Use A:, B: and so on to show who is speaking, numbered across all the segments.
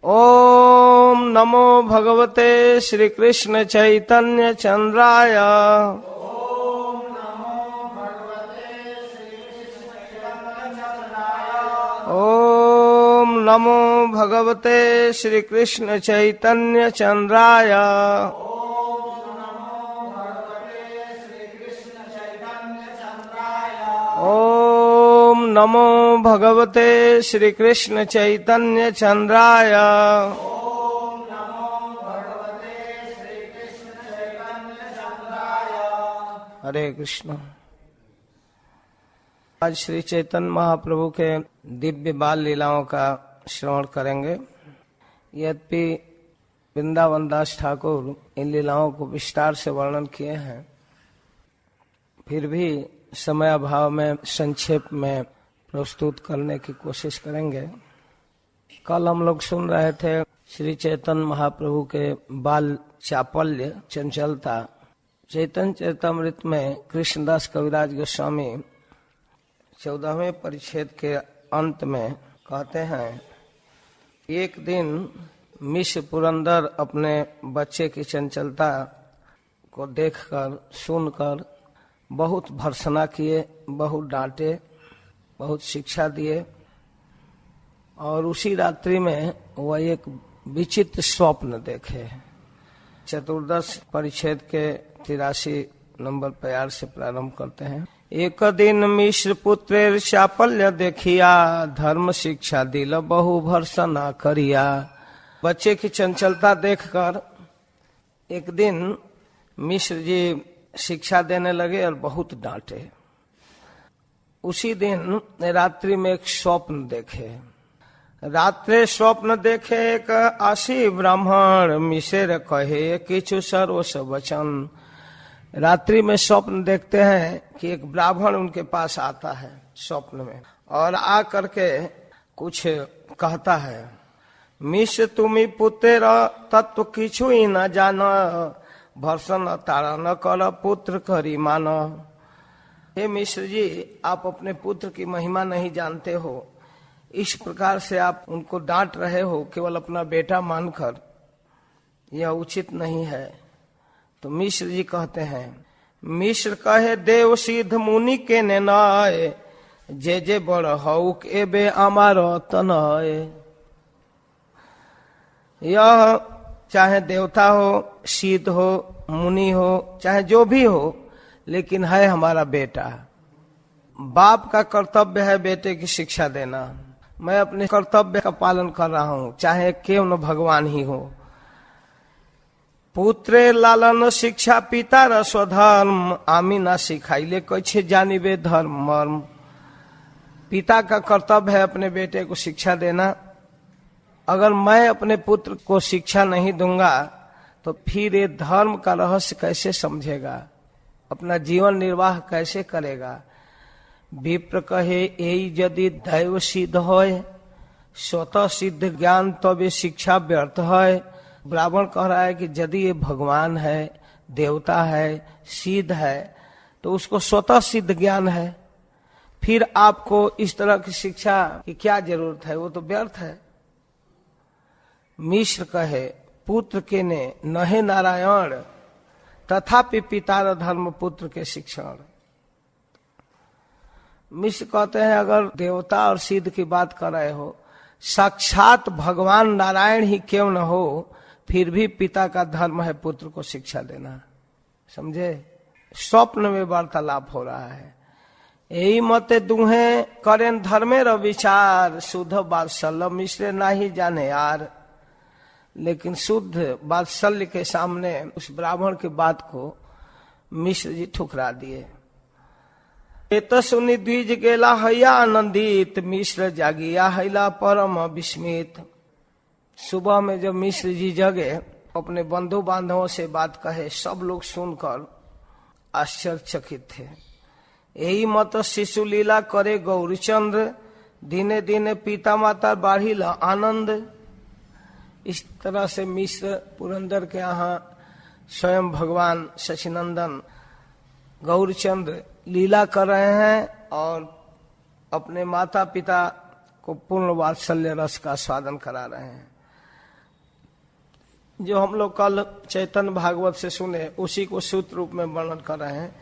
A: ओम नमो भगवते श्री कृष्ण चैतन्य चंद्राय। ओम नमो भगवते श्री कृष्ण चैतन्य चंद्राय। ओम नमो भगवते श्री कृष्ण चैतन्य चंद्राय। हरे कृष्ण। आज श्री चैतन्य महाप्रभु के दिव्य बाल लीलाओं का श्रवण करेंगे। यद्यपि वृंदावन दास ठाकुर इन लीलाओं को विस्तार से वर्णन किए हैं, फिर भी समय अभाव में संक्षेप में प्रस्तुत करने की कोशिश करेंगे। कल हम लोग सुन रहे थे श्री चैतन्य महाप्रभु के बाल चापल्य, चंचलता। चैतन्य चरितमृत में कृष्णदास कविराज गोस्वामी 14वें परिच्छेद के अंत में कहते हैं, एक दिन मिश्र पुरंदर अपने बच्चे की चंचलता को देखकर सुनकर बहुत भर्त्सना किए, बहुत डांटे, बहुत शिक्षा दिए। और उसी रात्रि में वह एक विचित्र स्वप्न देखे। चतुर्दश परिच्छेद के 83 नंबर प्यार से प्रारंभ करते हैं। एक दिन मिश्र पुत्रेर चापल्य देखिया, धर्म शिक्षा दिल बहु भर्त्सना करिया। बच्चे की चंचलता देखकर एक दिन मिश्र जी शिक्षा देने लगे और बहुत डांटे। उसी दिन रात्रि में एक स्वप्न देखे। रात्रे स्वप्न देखे एक आशी ब्राह्मण, मिश्र कहे किछु सरोस वचन। रात्रि में स्वप्न देखते हैं कि एक ब्राह्मण उनके पास आता है स्वप्न में और आ करके कुछ कहता है, मिश्र तुम्ही पुत्र तत्व किछु ही न जाना, भर्सन तारा न कर पुत्र करी मानो। हे मिश्र जी, आप अपने पुत्र की महिमा नहीं जानते हो, इस प्रकार से आप उनको डांट रहे हो केवल अपना बेटा मानकर, यह उचित नहीं है। तो मिश्र जी कहते हैं, मिश्र कहे देव सिद्ध मुनि के नेनाय, जे जे बड़ हौक एबे आमार तनय। यह चाहे देवता हो, सिद्ध हो, मुनि हो, चाहे जो भी हो, लेकिन है हमारा बेटा। बाप का कर्तव्य है बेटे की शिक्षा देना। मैं अपने कर्तव्य का पालन कर रहा हूं, चाहे क्यों न भगवान ही हो। पुत्रे लालन शिक्षा पिता र स्वधर्म, आमी ना सिखाइले कैसे जानिबे धर्म मर्म। पिता का कर्तव्य है अपने बेटे को शिक्षा देना। अगर मैं अपने पुत्र को शिक्षा नहीं दूंगा तो फिर ये धर्म का रहस्य कैसे समझेगा, अपना जीवन निर्वाह कैसे करेगा। विप्र कहे यही यदि दैव सिद्ध होय, स्वतः सिद्ध ज्ञान तबे शिक्षा व्यर्थ है। ब्राह्मण कह रहा है कि यदि ये भगवान है, देवता है, सिद्ध है, तो उसको स्वतः सिद्ध ज्ञान है, फिर आपको इस तरह की शिक्षा की क्या जरूरत है, वो तो व्यर्थ है। मिश्र कहे पुत्र के ने नहे नारायण, तथापि पिता धर्म पुत्र के शिक्षण। मिश्र कहते हैं अगर देवता और सिद्ध की बात कर रहे हो, साक्षात भगवान नारायण ही क्यों न हो, फिर भी पिता का धर्म है पुत्र को शिक्षा देना। समझे? स्वप्न में वार्तालाप हो रहा है। यही मते दुहे करें धर्मे र विचार, शुद्ध वात्सल्य मिश्र नहीं जाने यार। लेकिन शुद्ध वात्सल्य के सामने उस ब्राह्मण की बात को मिश्र जी ठुकरा दिए। एत सुनि द्विज गेला हैया आनंदित, मिश्र जागिया हैला परम विस्मित। सुबह में जब मिश्र जी जगे, अपने बंधु बांधवों से बात कहे, सब लोग सुनकर आश्चर्यचकित थे। यही मत शिशु लीला करे गौरीचंद्र, दिने दिने पिता माता बाढ़िला आनंद। इस तरह से मिश्र पुरंदर के यहाँ स्वयं भगवान शशिनंदन गौरीचंद्र लीला कर रहे हैं और अपने माता पिता को पूर्ण वात्सल्य रस का स्वादन करा रहे हैं। जो हम लोग कल चैतन्य भागवत से सुने उसी को सूत्र रूप में वर्णन कर रहे हैं।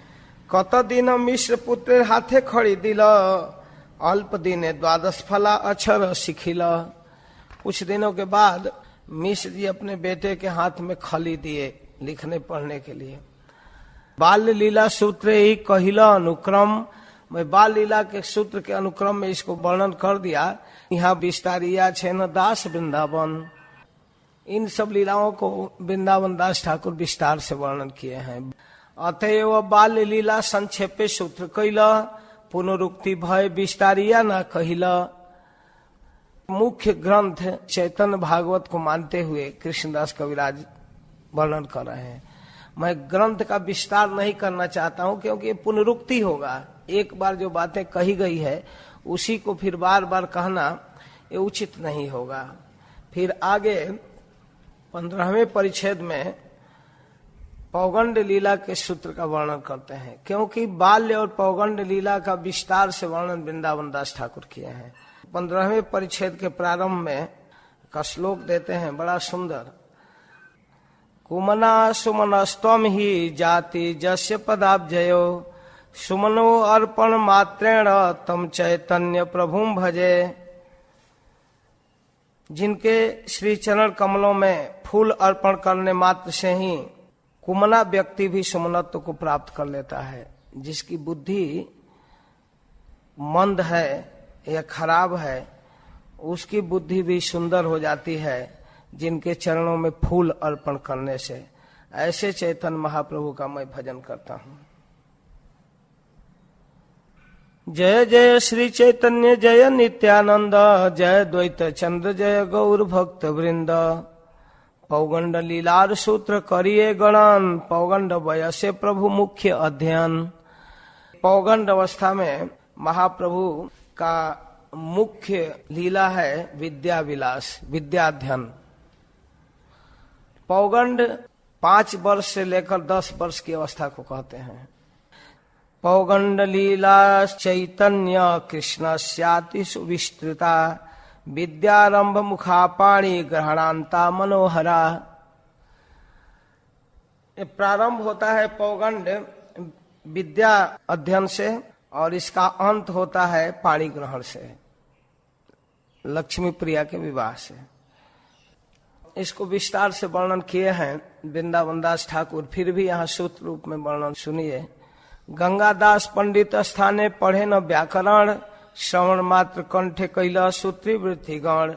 A: कत दिन मिश्र पुत्र हाथे खड़ी दिल, अल्प दिने द्वादश फला अक्षर सिखिल। कुछ दिनों के बाद मिश्र जी अपने बेटे के हाथ में खली दिए लिखने पढ़ने के लिए। बाल लीला सूत्र ही कहिला अनुक्रम, मैं बाल लीला के सूत्र के अनुक्रम में इसको वर्णन कर दिया। यहाँ विस्तारिया छेन दास वृंदावन, इन सब लीलाओं को वृंदावन दास ठाकुर विस्तार से वर्णन किए हैं। अतएव बाल लीला संक्षेपे सूत्र कैला, पुनरुक्ति भय विस्तारिया न कहिला। मुख्य ग्रंथ चैतन्य भागवत को मानते हुए कृष्णदास कविराज वर्णन कर रहे हैं। मैं ग्रंथ का विस्तार नहीं करना चाहता हूं क्योंकि ये पुनरुक्ति होगा। एक बार जो बातें कही गई है उसी को फिर बार बार कहना ये उचित नहीं होगा। फिर आगे 15वें परिच्छेद में पौगंड लीला के सूत्र का वर्णन करते हैं, क्योंकि बाल्य और पौगंड लीला का विस्तार से वर्णन वृंदावन दास ठाकुर किए हैं। 15वें परिच्छेद के प्रारंभ में का श्लोक देते हैं बड़ा सुंदर। कुमना सुमनस्तम ही जाति जस्य पदाब्जयो, सुमनो अर्पण मात्रेण तम चैतन्य प्रभुम भजे। जिनके श्री चरण कमलों में फूल अर्पण करने मात्र से ही कुमना व्यक्ति भी सुमनत्व को प्राप्त कर लेता है। जिसकी बुद्धि मंद है या खराब है उसकी बुद्धि भी सुंदर हो जाती है जिनके चरणों में फूल अर्पण करने से। ऐसे चैतन्य महाप्रभु का मैं भजन करता हूँ। जय जय श्री चैतन्य जय नित्यानंद, जय द्वैत चंद्र जय गौर भक्त वृंद। पौगंड लीलार सूत्र करिए गणन, पौगंड वयसे प्रभु मुख्य अध्ययन। पौगंड अवस्था में महाप्रभु का मुख्य लीला है विद्या विलास, विद्याध्ययन। पौगंड 5 वर्ष से लेकर 10 वर्ष की अवस्था को कहते हैं। पौगंड लीला चैतन्य कृष्ण स्याति सुविस्तृता, विद्यारंभ मुखापाणी ग्रहणांता मनोहरा। प्रारंभ होता है पौगंड विद्या अध्ययन से और इसका अंत होता है पाणी ग्रहण से, लक्ष्मी प्रिया के विवाह से। इसको विस्तार से वर्णन किए हैं वृंदावन दास ठाकुर। फिर भी यहाँ सूत्र रूप में वर्णन सुनिए। गंगादास पंडित स्थाने पढ़े न व्याकरण, श्रवण मात्र कंठे कैला सूत्री वृत्ति गण।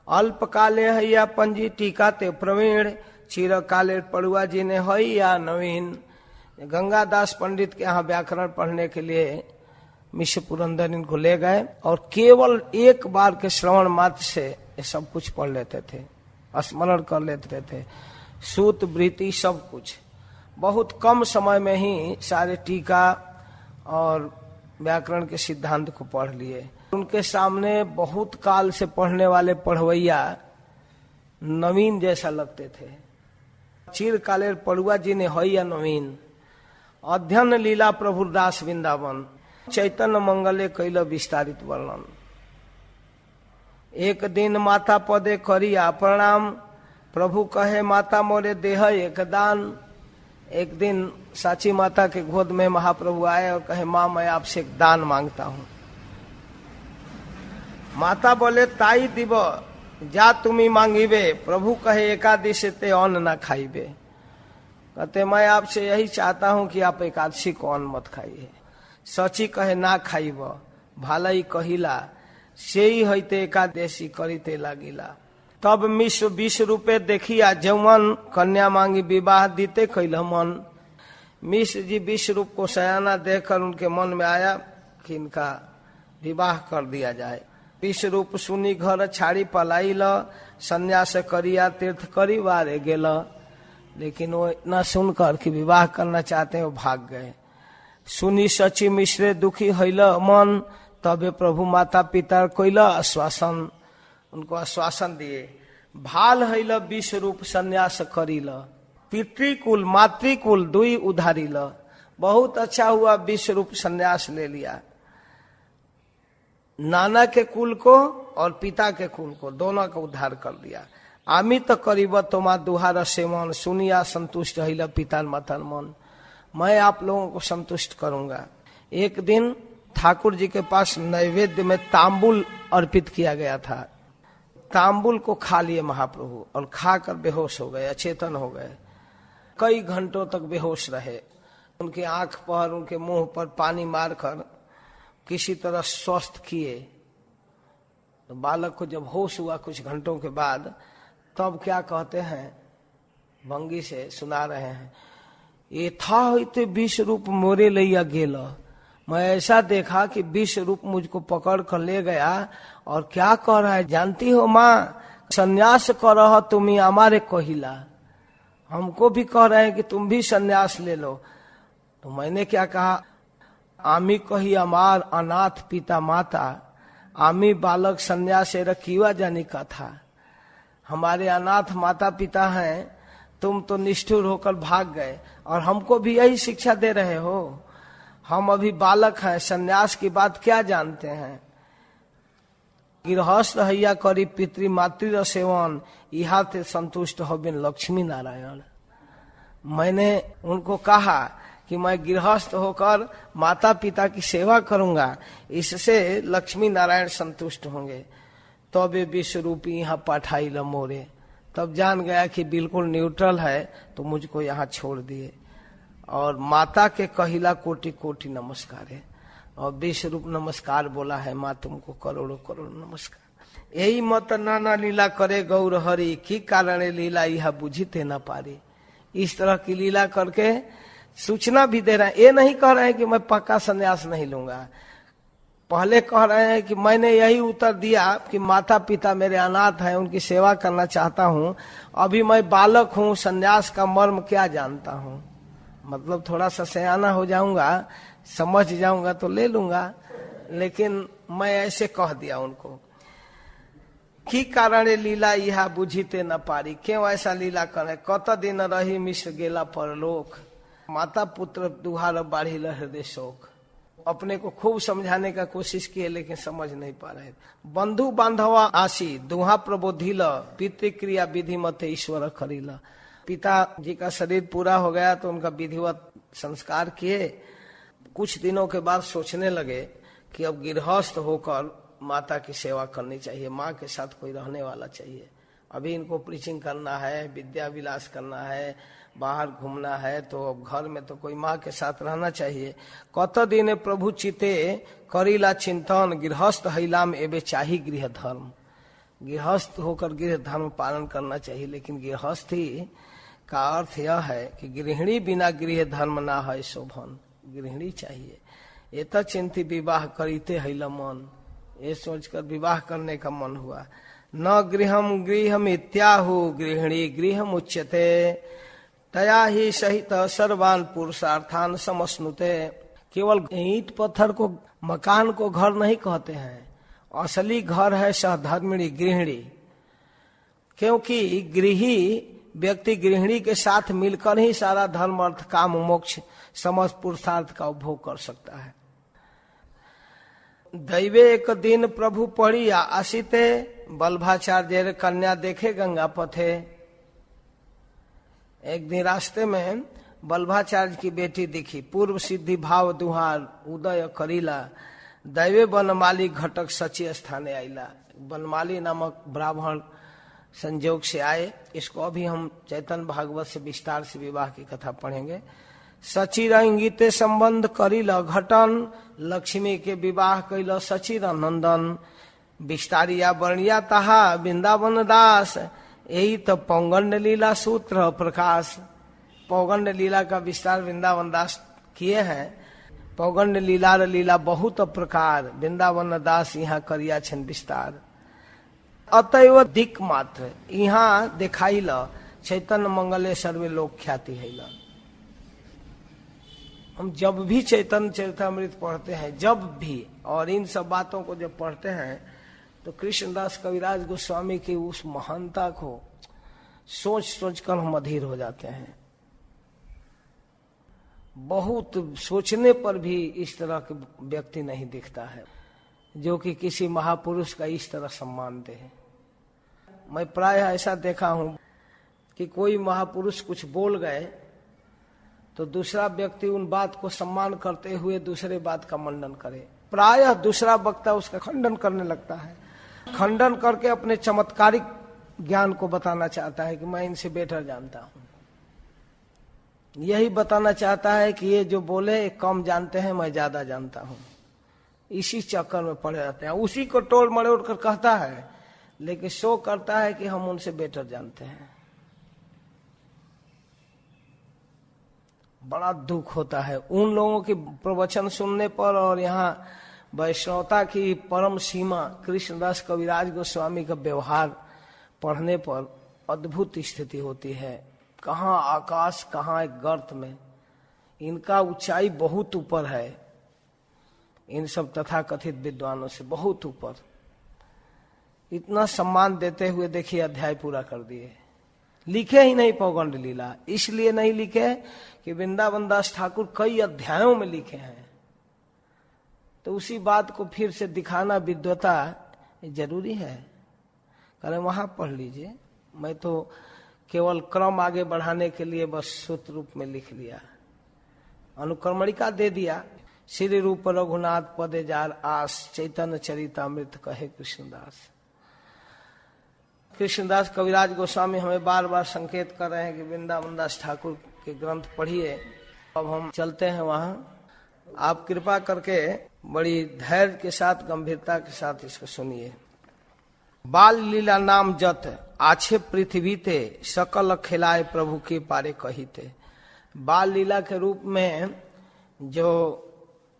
A: अल्प काले हैया पंजी टीका ते प्रवीण, चिर काले पड़ुआ जी ने हैया नवीन। गंगादास पंडित के यहाँ व्याकरण पढ़ने के लिए मिश्र पुरंदर इनको ले गए और केवल एक बार के श्रवण मात्र से ये सब कुछ पढ़ लेते थे, स्मरण कर लेते थे, सूत वृत्ति सब कुछ। बहुत कम समय में ही सारे टीका और व्याकरण के सिद्धांत को पढ़ लिए। उनके सामने बहुत काल से पढ़ने वाले पढ़वैया नवीन जैसा लगते थे। चिर काले पड़ुआ जी ने हैया नवीन। अध्ययन लीला प्रभुदास वृंदावन, चैतन्य मंगले कैल विस्तारित वर्णन। एक दिन माता पदे करिया प्रणाम, प्रभु कहे माता मोरे देह एक दान। एक दिन साची माता के गोद में महाप्रभु आए और कहे माँ मैं आपसे एक दान मांगता हूँ। माता बोले ताई दिव जा तुम्ही मांगीबे, प्रभु कहे एकादशी ते अन्न न खाइबे। कहते मैं आपसे यही चाहता हूँ कि आप एकादशी को अन्न मत खाइए। सची कहे ना खाइब, भालई कहिला से ही हईते एकादशी करीते लागिला। तब मिश्र 20 रुपए देखिया जवन, कन्या मांगी विवाह दीते कैल मन। मिश्र जी 20 रूप को सयाना देखकर उनके मन में आया कि इनका विवाह कर दिया जाए। 20 रूप सुनी घर छाड़ी पलाइल, संन्यास करिया तीर्थ करी वारे गेल। लेकिन वो इतना सुनकर कि विवाह करना चाहते हैं वो भाग गए। सुनी सची मिश्रे दुखी हैल मन, तबे प्रभु माता पिता कोइल आश्वासन, उनको आश्वासन दिए। भाल हैल 20 रूप संन्यास करिल, पितृकुल मातृकुल दुई उधारिल। बहुत अच्छा हुआ 20 रूप संन्यास ले लिया। नाना के कुल को और पिता के कुल को दोनों का उद्धार कर दिया। आमी तो करीब तुम्हारा दुहार सेवन, सुनिया संतुष्ट हिला पिता माता मन। मैं आप लोगों को संतुष्ट करूंगा। एक दिन ठाकुर जी के पास नैवेद्य में तांबुल अर्पित किया गया था। तांबुल को खा लिए महाप्रभु और खाकर बेहोश हो गए, अचेतन हो गए। कई घंटों तक बेहोश रहे। उनके आंख पर, उनके मुंह पर पानी मारकर किसी तरह स्वस्थ किए। तो बालक को जब होश हुआ कुछ घंटों के बाद, तब क्या कहते हैं, भंगी से सुना रहे हैं, ये था होते विष रूप मोरे लैया गेल। मैं ऐसा देखा कि विष रूप मुझको पकड़ कर ले गया और क्या कह रहा है जानती हो माँ, संन्यास कर रहा तुम्हें हमारे कहिला। हमको भी कह रहे हैं कि तुम भी संन्यास ले लो। तो मैंने क्या कहा, आमी कही अमार अनाथ पिता माता, आमी बालक संन्यास रखीवा जाने का था। हमारे अनाथ माता पिता हैं, तुम तो निष्ठुर होकर भाग गए और हमको भी यही शिक्षा दे रहे हो। हम अभी बालक हैं, संन्यास की बात क्या जानते हैं। गृहस्थ हैया करी पितृ मातृ सेवन, यहाँ थे संतुष्ट हो बिन लक्ष्मी नारायण। मैंने उनको कहा कि मैं गृहस्थ होकर माता पिता की सेवा करूंगा, इससे लक्ष्मी नारायण संतुष्ट होंगे। तो वे विश्व रूपी यहाँ पठाई ल मोरे। तब जान गया कि बिल्कुल न्यूट्रल है, तो मुझको यहाँ छोड़ दिए। और माता के कहिला कोटि कोटि नमस्कार है, और विश्व रूप नमस्कार बोला है, माँ तुमको करोड़ों करोड़ नमस्कार। यही मत नाना लीला करे गौर हरि, की कारण लीला यह बुझीते न पारी। इस तरह की लीला करके सूचना भी दे रहे हैं। ये नहीं कह रहे हैं कि मैं पक्का संन्यास नहीं लूंगा। पहले कह रहे हैं कि मैंने यही उत्तर दिया कि माता पिता मेरे अनाथ हैं, उनकी सेवा करना चाहता हूँ। अभी मैं बालक हूँ, संन्यास का मर्म क्या जानता हूँ। मतलब थोड़ा सा सयाना हो जाऊंगा, समझ जाऊंगा तो ले लूंगा। लेकिन मैं ऐसे कह दिया उनको। की कारण लीला यह बुझीते न पारी, क्यों ऐसा लीला करे। कत दिन रही मिश्र गेला परलोक, माता पुत्र दुहार बाढ़ी हृदय शोक। अपने को खूब समझाने का कोशिश किए, लेकिन समझ नहीं पा रहे। बंधु बांधवा आशी दुहा प्रबोधिल, पितृक्रिया विधि मत ईश्वर करील। पिता जी का शरीर पूरा हो गया तो उनका विधिवत संस्कार किए। कुछ दिनों के बाद सोचने लगे कि अब गृहस्थ होकर माता की सेवा करनी चाहिए, माँ के साथ कोई रहने वाला चाहिए। अभी इनको प्रीचिंग करना है, विद्या विलास करना है, बाहर घूमना है, तो अब घर में तो कोई माँ के साथ रहना चाहिए। कत दिन प्रभु चिते करीला चिंतन, गृहस्थ हैलाम एबे चाही गृह धर्म। गृहस्थ होकर गृह धर्म पालन करना चाहिए, लेकिन गृहस्थी का अर्थ यह है कि गृहिणी बिना गृह धर्म ना है शोभन। गृहिणी चाहिए। ये तो चिंती विवाह करीते हैला मन, ये सोचकर विवाह करने का मन हुआ। न गृहम गृहम इत्याहु, गृहिणी गृहम उच्यते, तया ही सहित सर्वान पुरुषार्थान समस्नुते। केवल ईंट पत्थर को, मकान को घर नहीं कहते हैं। असली घर है सहधर्मिणी गृहिणी, क्योंकि गृही व्यक्ति गृहिणी के साथ मिलकर ही सारा धर्म अर्थ काम मोक्ष समस्त पुरुषार्थ का उपभोग कर सकता है। दैवे एक दिन प्रभु पढ़ी आशिते, बल्भाचार्य कन्या देखे गंगा पथे। एक दिन रास्ते में बल्भाचार्य की बेटी दिखी, पूर्व सिद्धि भाव दुहार उदय करीला, दैवे बनमाली घटक सची स्थाने आईला। बनमाली नामक ब्राह्मण संजोग से आए। इसको अभी हम चैतन्य भागवत से विस्तार से विवाह की कथा पढ़ेंगे। सचिर इंगिते संबंध करील घटन, लक्ष्मी के विवाह कैल सचिर नंदन, विस्तारिया वर्णिया तहा वृंदावन दास, यही तो पौगंड लीला सूत्र प्रकाश। पौगंड लीला का विस्तार वृंदावन दास किए हैं। पौगंड लीला बहुत प्रकार, वृंदावन दास यहाँ करिया छन विस्तार। अतएव दिक मात्र यहाँ दिखाई ल, चैतन्य मंगले सर्वे लोक ख्याति है। हम जब भी चैतन्य चरितमृत पढ़ते हैं, जब भी, और इन सब बातों को जब पढ़ते हैं, तो कृष्णदास कविराज गोस्वामी की उस महानता को सोच सोच कर हम अधीर हो जाते हैं। बहुत सोचने पर भी इस तरह के व्यक्ति नहीं दिखता है जो कि किसी महापुरुष का इस तरह सम्मान दे। मैं प्राय ऐसा देखा हूं कि कोई महापुरुष कुछ बोल गए तो दूसरा व्यक्ति उन बात को सम्मान करते हुए दूसरे बात का मंडन करे। प्रायः दूसरा वक्ता उसका खंडन करने लगता है, खंडन करके अपने चमत्कारिक ज्ञान को बताना चाहता है कि मैं इनसे बेटर जानता हूं। यही बताना चाहता है कि ये जो बोले कम जानते हैं, मैं ज्यादा जानता हूं। इसी चक्कर में पड़े रहते हैं, उसी को टोल मरोड़ कर कहता है, लेकिन शो करता है कि हम उनसे बेटर जानते हैं। बड़ा दुख होता है उन लोगों की प्रवचन सुनने पर। और यहाँ वैष्णवता की परम सीमा कृष्णदास कविराज गोस्वामी का व्यवहार पढ़ने पर अद्भुत स्थिति होती है। कहाँ आकाश, कहाँ एक गर्त में। इनका ऊंचाई बहुत ऊपर है इन सब तथाकथित विद्वानों से, बहुत ऊपर। इतना सम्मान देते हुए देखिए अध्याय पूरा कर दिए। लिखे ही नहीं पौगंड लीला, इसलिए नहीं लिखे कि वृंदावन दास ठाकुर कई अध्यायों में लिखे हैं, तो उसी बात को फिर से दिखाना विद्वता जरूरी है। करें वहां पढ़ लीजिए, मैं तो केवल क्रम आगे बढ़ाने के लिए बस सूत्र रूप में लिख लिया, अनुक्रमणिका दे दिया। श्री रूप रघुनाथ पदे जार आस, चैतन्य चरितामृत कहे कृष्णदास। कृष्णदास कविराज गोस्वामी हमें बार बार संकेत कर रहे हैं कि वृंदावन दास ठाकुर के ग्रंथ पढ़िए। अब हम चलते हैं वहां। आप कृपा करके बड़ी धैर्य के साथ, गंभीरता के साथ इसको सुनिए। बाल लीला नाम जत आछे पृथ्वी ते, सकल खिलाए प्रभु के पारे कहिते। बाल लीला के रूप में जो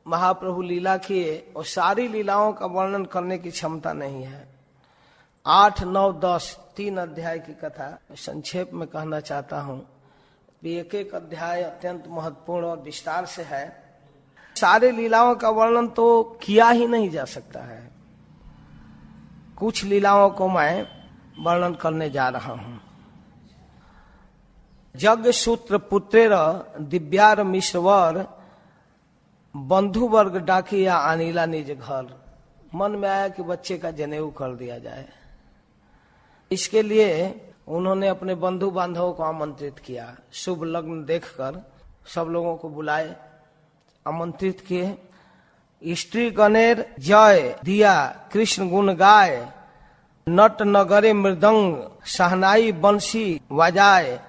A: महाप्रभु लीला किए और सारी लीलाओं का वर्णन करने की क्षमता नहीं है। 8, 9, 10 3 अध्याय की कथा संक्षेप में कहना चाहता हूं। एक एक अध्याय अत्यंत महत्वपूर्ण और विस्तार से है। सारे लीलाओं का वर्णन तो किया ही नहीं जा सकता है। कुछ लीलाओं को मैं वर्णन करने जा रहा हूं। जग सूत्र पुत्रेर दिव्यार मिश्रवर, बंधु वर्ग डाकिया अनिला निज घर। मन में आया कि बच्चे का जनेऊ कर दिया जाए। इसके लिए उन्होंने अपने बंधु बांधवों को आमंत्रित किया। शुभ लग्न देखकर सब लोगों को बुलाए, आमंत्रित किए। स्त्री गणेर जय दिया कृष्ण गुण गाय, नट नगरे मृदंग सहनाई बंसी बजाए।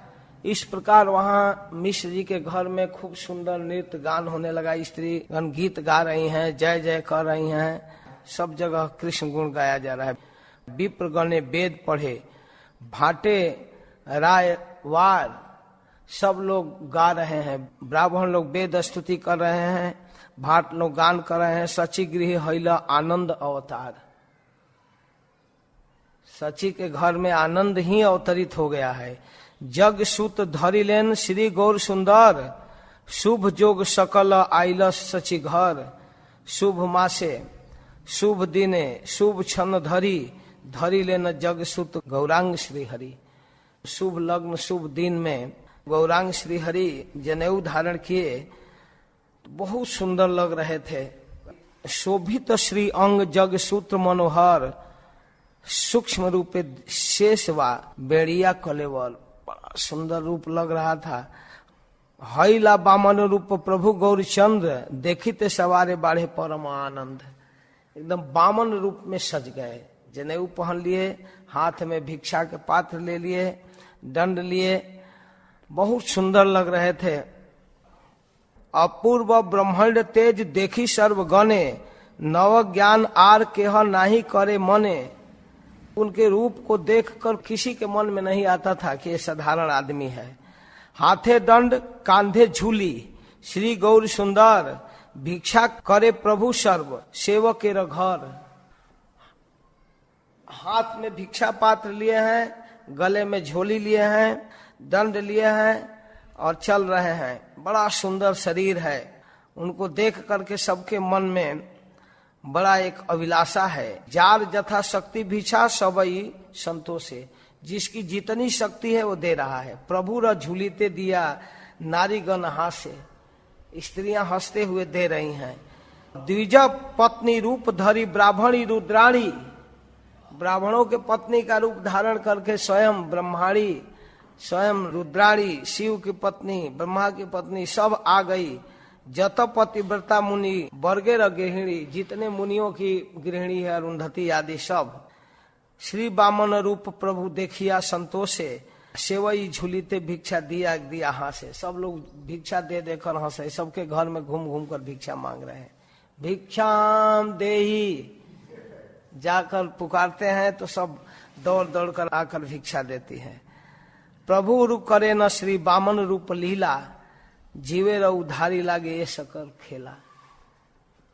A: इस प्रकार वहाँ मिश्र जी के घर में खूब सुंदर नृत्य गान होने लगा। स्त्री गण गीत गा रही हैं, जय जय कर रही हैं, सब जगह कृष्ण गुण गाया जा रहा है। विप्र गणे वेद पढ़े, भाटे राय वार, सब लोग गा रहे हैं। ब्राह्मण लोग वेद स्तुति कर रहे हैं, भाट लोग गान कर रहे हैं। सची गृह हैला आनंद अवतार। सची के घर में आनंद ही अवतरित हो गया है। जग सूत धरि लेन श्री गौर सुंदर, शुभ जोग सकल आइलस सची घर। शुभ मासे शुभ दिने शुभ क्षण धरी, धरि लेन जग सुत गौरांग श्री हरि। शुभ लग्न शुभ दिन में गौरांग श्री हरि जनेऊ धारण किए, बहुत सुंदर लग रहे थे। शोभित श्री अंग जग सूत्र मनोहर, सूक्ष्म रूपे शेषवा बेड़िया कलेवर। बड़ा सुंदर रूप लग रहा था। हैला बामन रूप प्रभु गौरचंद्र, देखिते सवारे बाढ़े परम आनंद। एकदम बामन रूप में सज गए, जनेऊ पहन लिए, हाथ में भिक्षा के पात्र ले लिए, दंड लिए, बहुत सुंदर लग रहे थे। अपूर्व ब्रह्मांड तेज देखी सर्व गणे, नव ज्ञान आर केह नाही करे मने। उनके रूप को देखकर किसी के मन में नहीं आता था कि ये साधारण आदमी है। हाथे दंड कांधे झूली, श्री गौर सुंदर, भिक्षा करे प्रभु सर्व सेवक के घर। हाथ में भिक्षा पात्र लिए हैं, गले में झोली लिए हैं, दंड लिए हैं और चल रहे हैं। बड़ा सुंदर शरीर है। उनको देख करके सबके मन में बड़ा एक अभिलाषा है। जार जथा शक्ति भिक्षा सबई संतोषे। जिसकी जितनी शक्ति है वो दे रहा है। प्रभु र झूलीते दिया नारीगण हासे। स्त्रियां हंसते हुए दे रही हैं। द्विज पत्नी रूप धरी ब्राह्मणी रुद्राणी। ब्राह्मणों के पत्नी का रूप धारण करके स्वयं ब्रह्माणी, स्वयं रुद्राणी, शिव की पत्नी, ब्रह्मा की पत्नी सब आ गई। जत पतिव्रता मुनि वर्गेर गृहिणी, जितने मुनियों की गृहिणी है अरुंधति आदि सब। श्री वामन रूप प्रभु देखिया संतोषे, सेवई झूलीते भिक्षा दिया हंसे। सब लोग भिक्षा दे देकर हंसे, सबके घर में घूम घूम कर भिक्षा मांग रहे हैं। भिक्षाम देही जाकर पुकारते हैं तो सब दौड़ दौड़ कर आकर भिक्षा देती है। प्रभु रूप करे न श्री वामन रूप लीला, जीवे र उधारी लागे ये सकल खेला।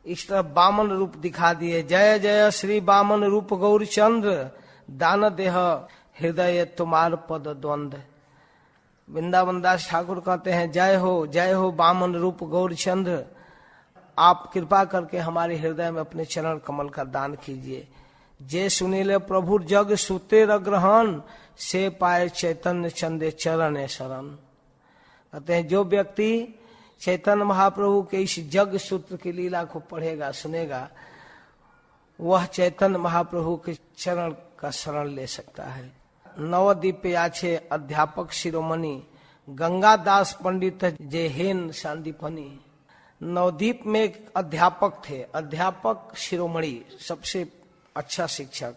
A: इस तरह वामन रूप दिखा दिए। जय जय श्री वामन रूप गौरचंद्र, दान देह हृदय तुम्हार पद द्वंद। वृंदावन दास ठाकुर कहते हैं जय हो वामन रूप गौरचंद्र, आप कृपा करके हमारे हृदय में अपने चरण कमल का दान कीजिए। जे सुनीले प्रभु जग सुते ग्रहण, से पाए चैतन्य चंदे चरण शरण। कहते हैं जो व्यक्ति चैतन्य महाप्रभु के इस जग सूत्र की लीला को पढ़ेगा सुनेगा, वह चैतन्य महाप्रभु के चरण का शरण ले सकता है। नवद्वीप आछे अध्यापक शिरोमणि, गंगा दास पंडित जे हेन सांदीपनी। नवद्वीप में एक अध्यापक थे, अध्यापक शिरोमणि, सबसे अच्छा शिक्षक।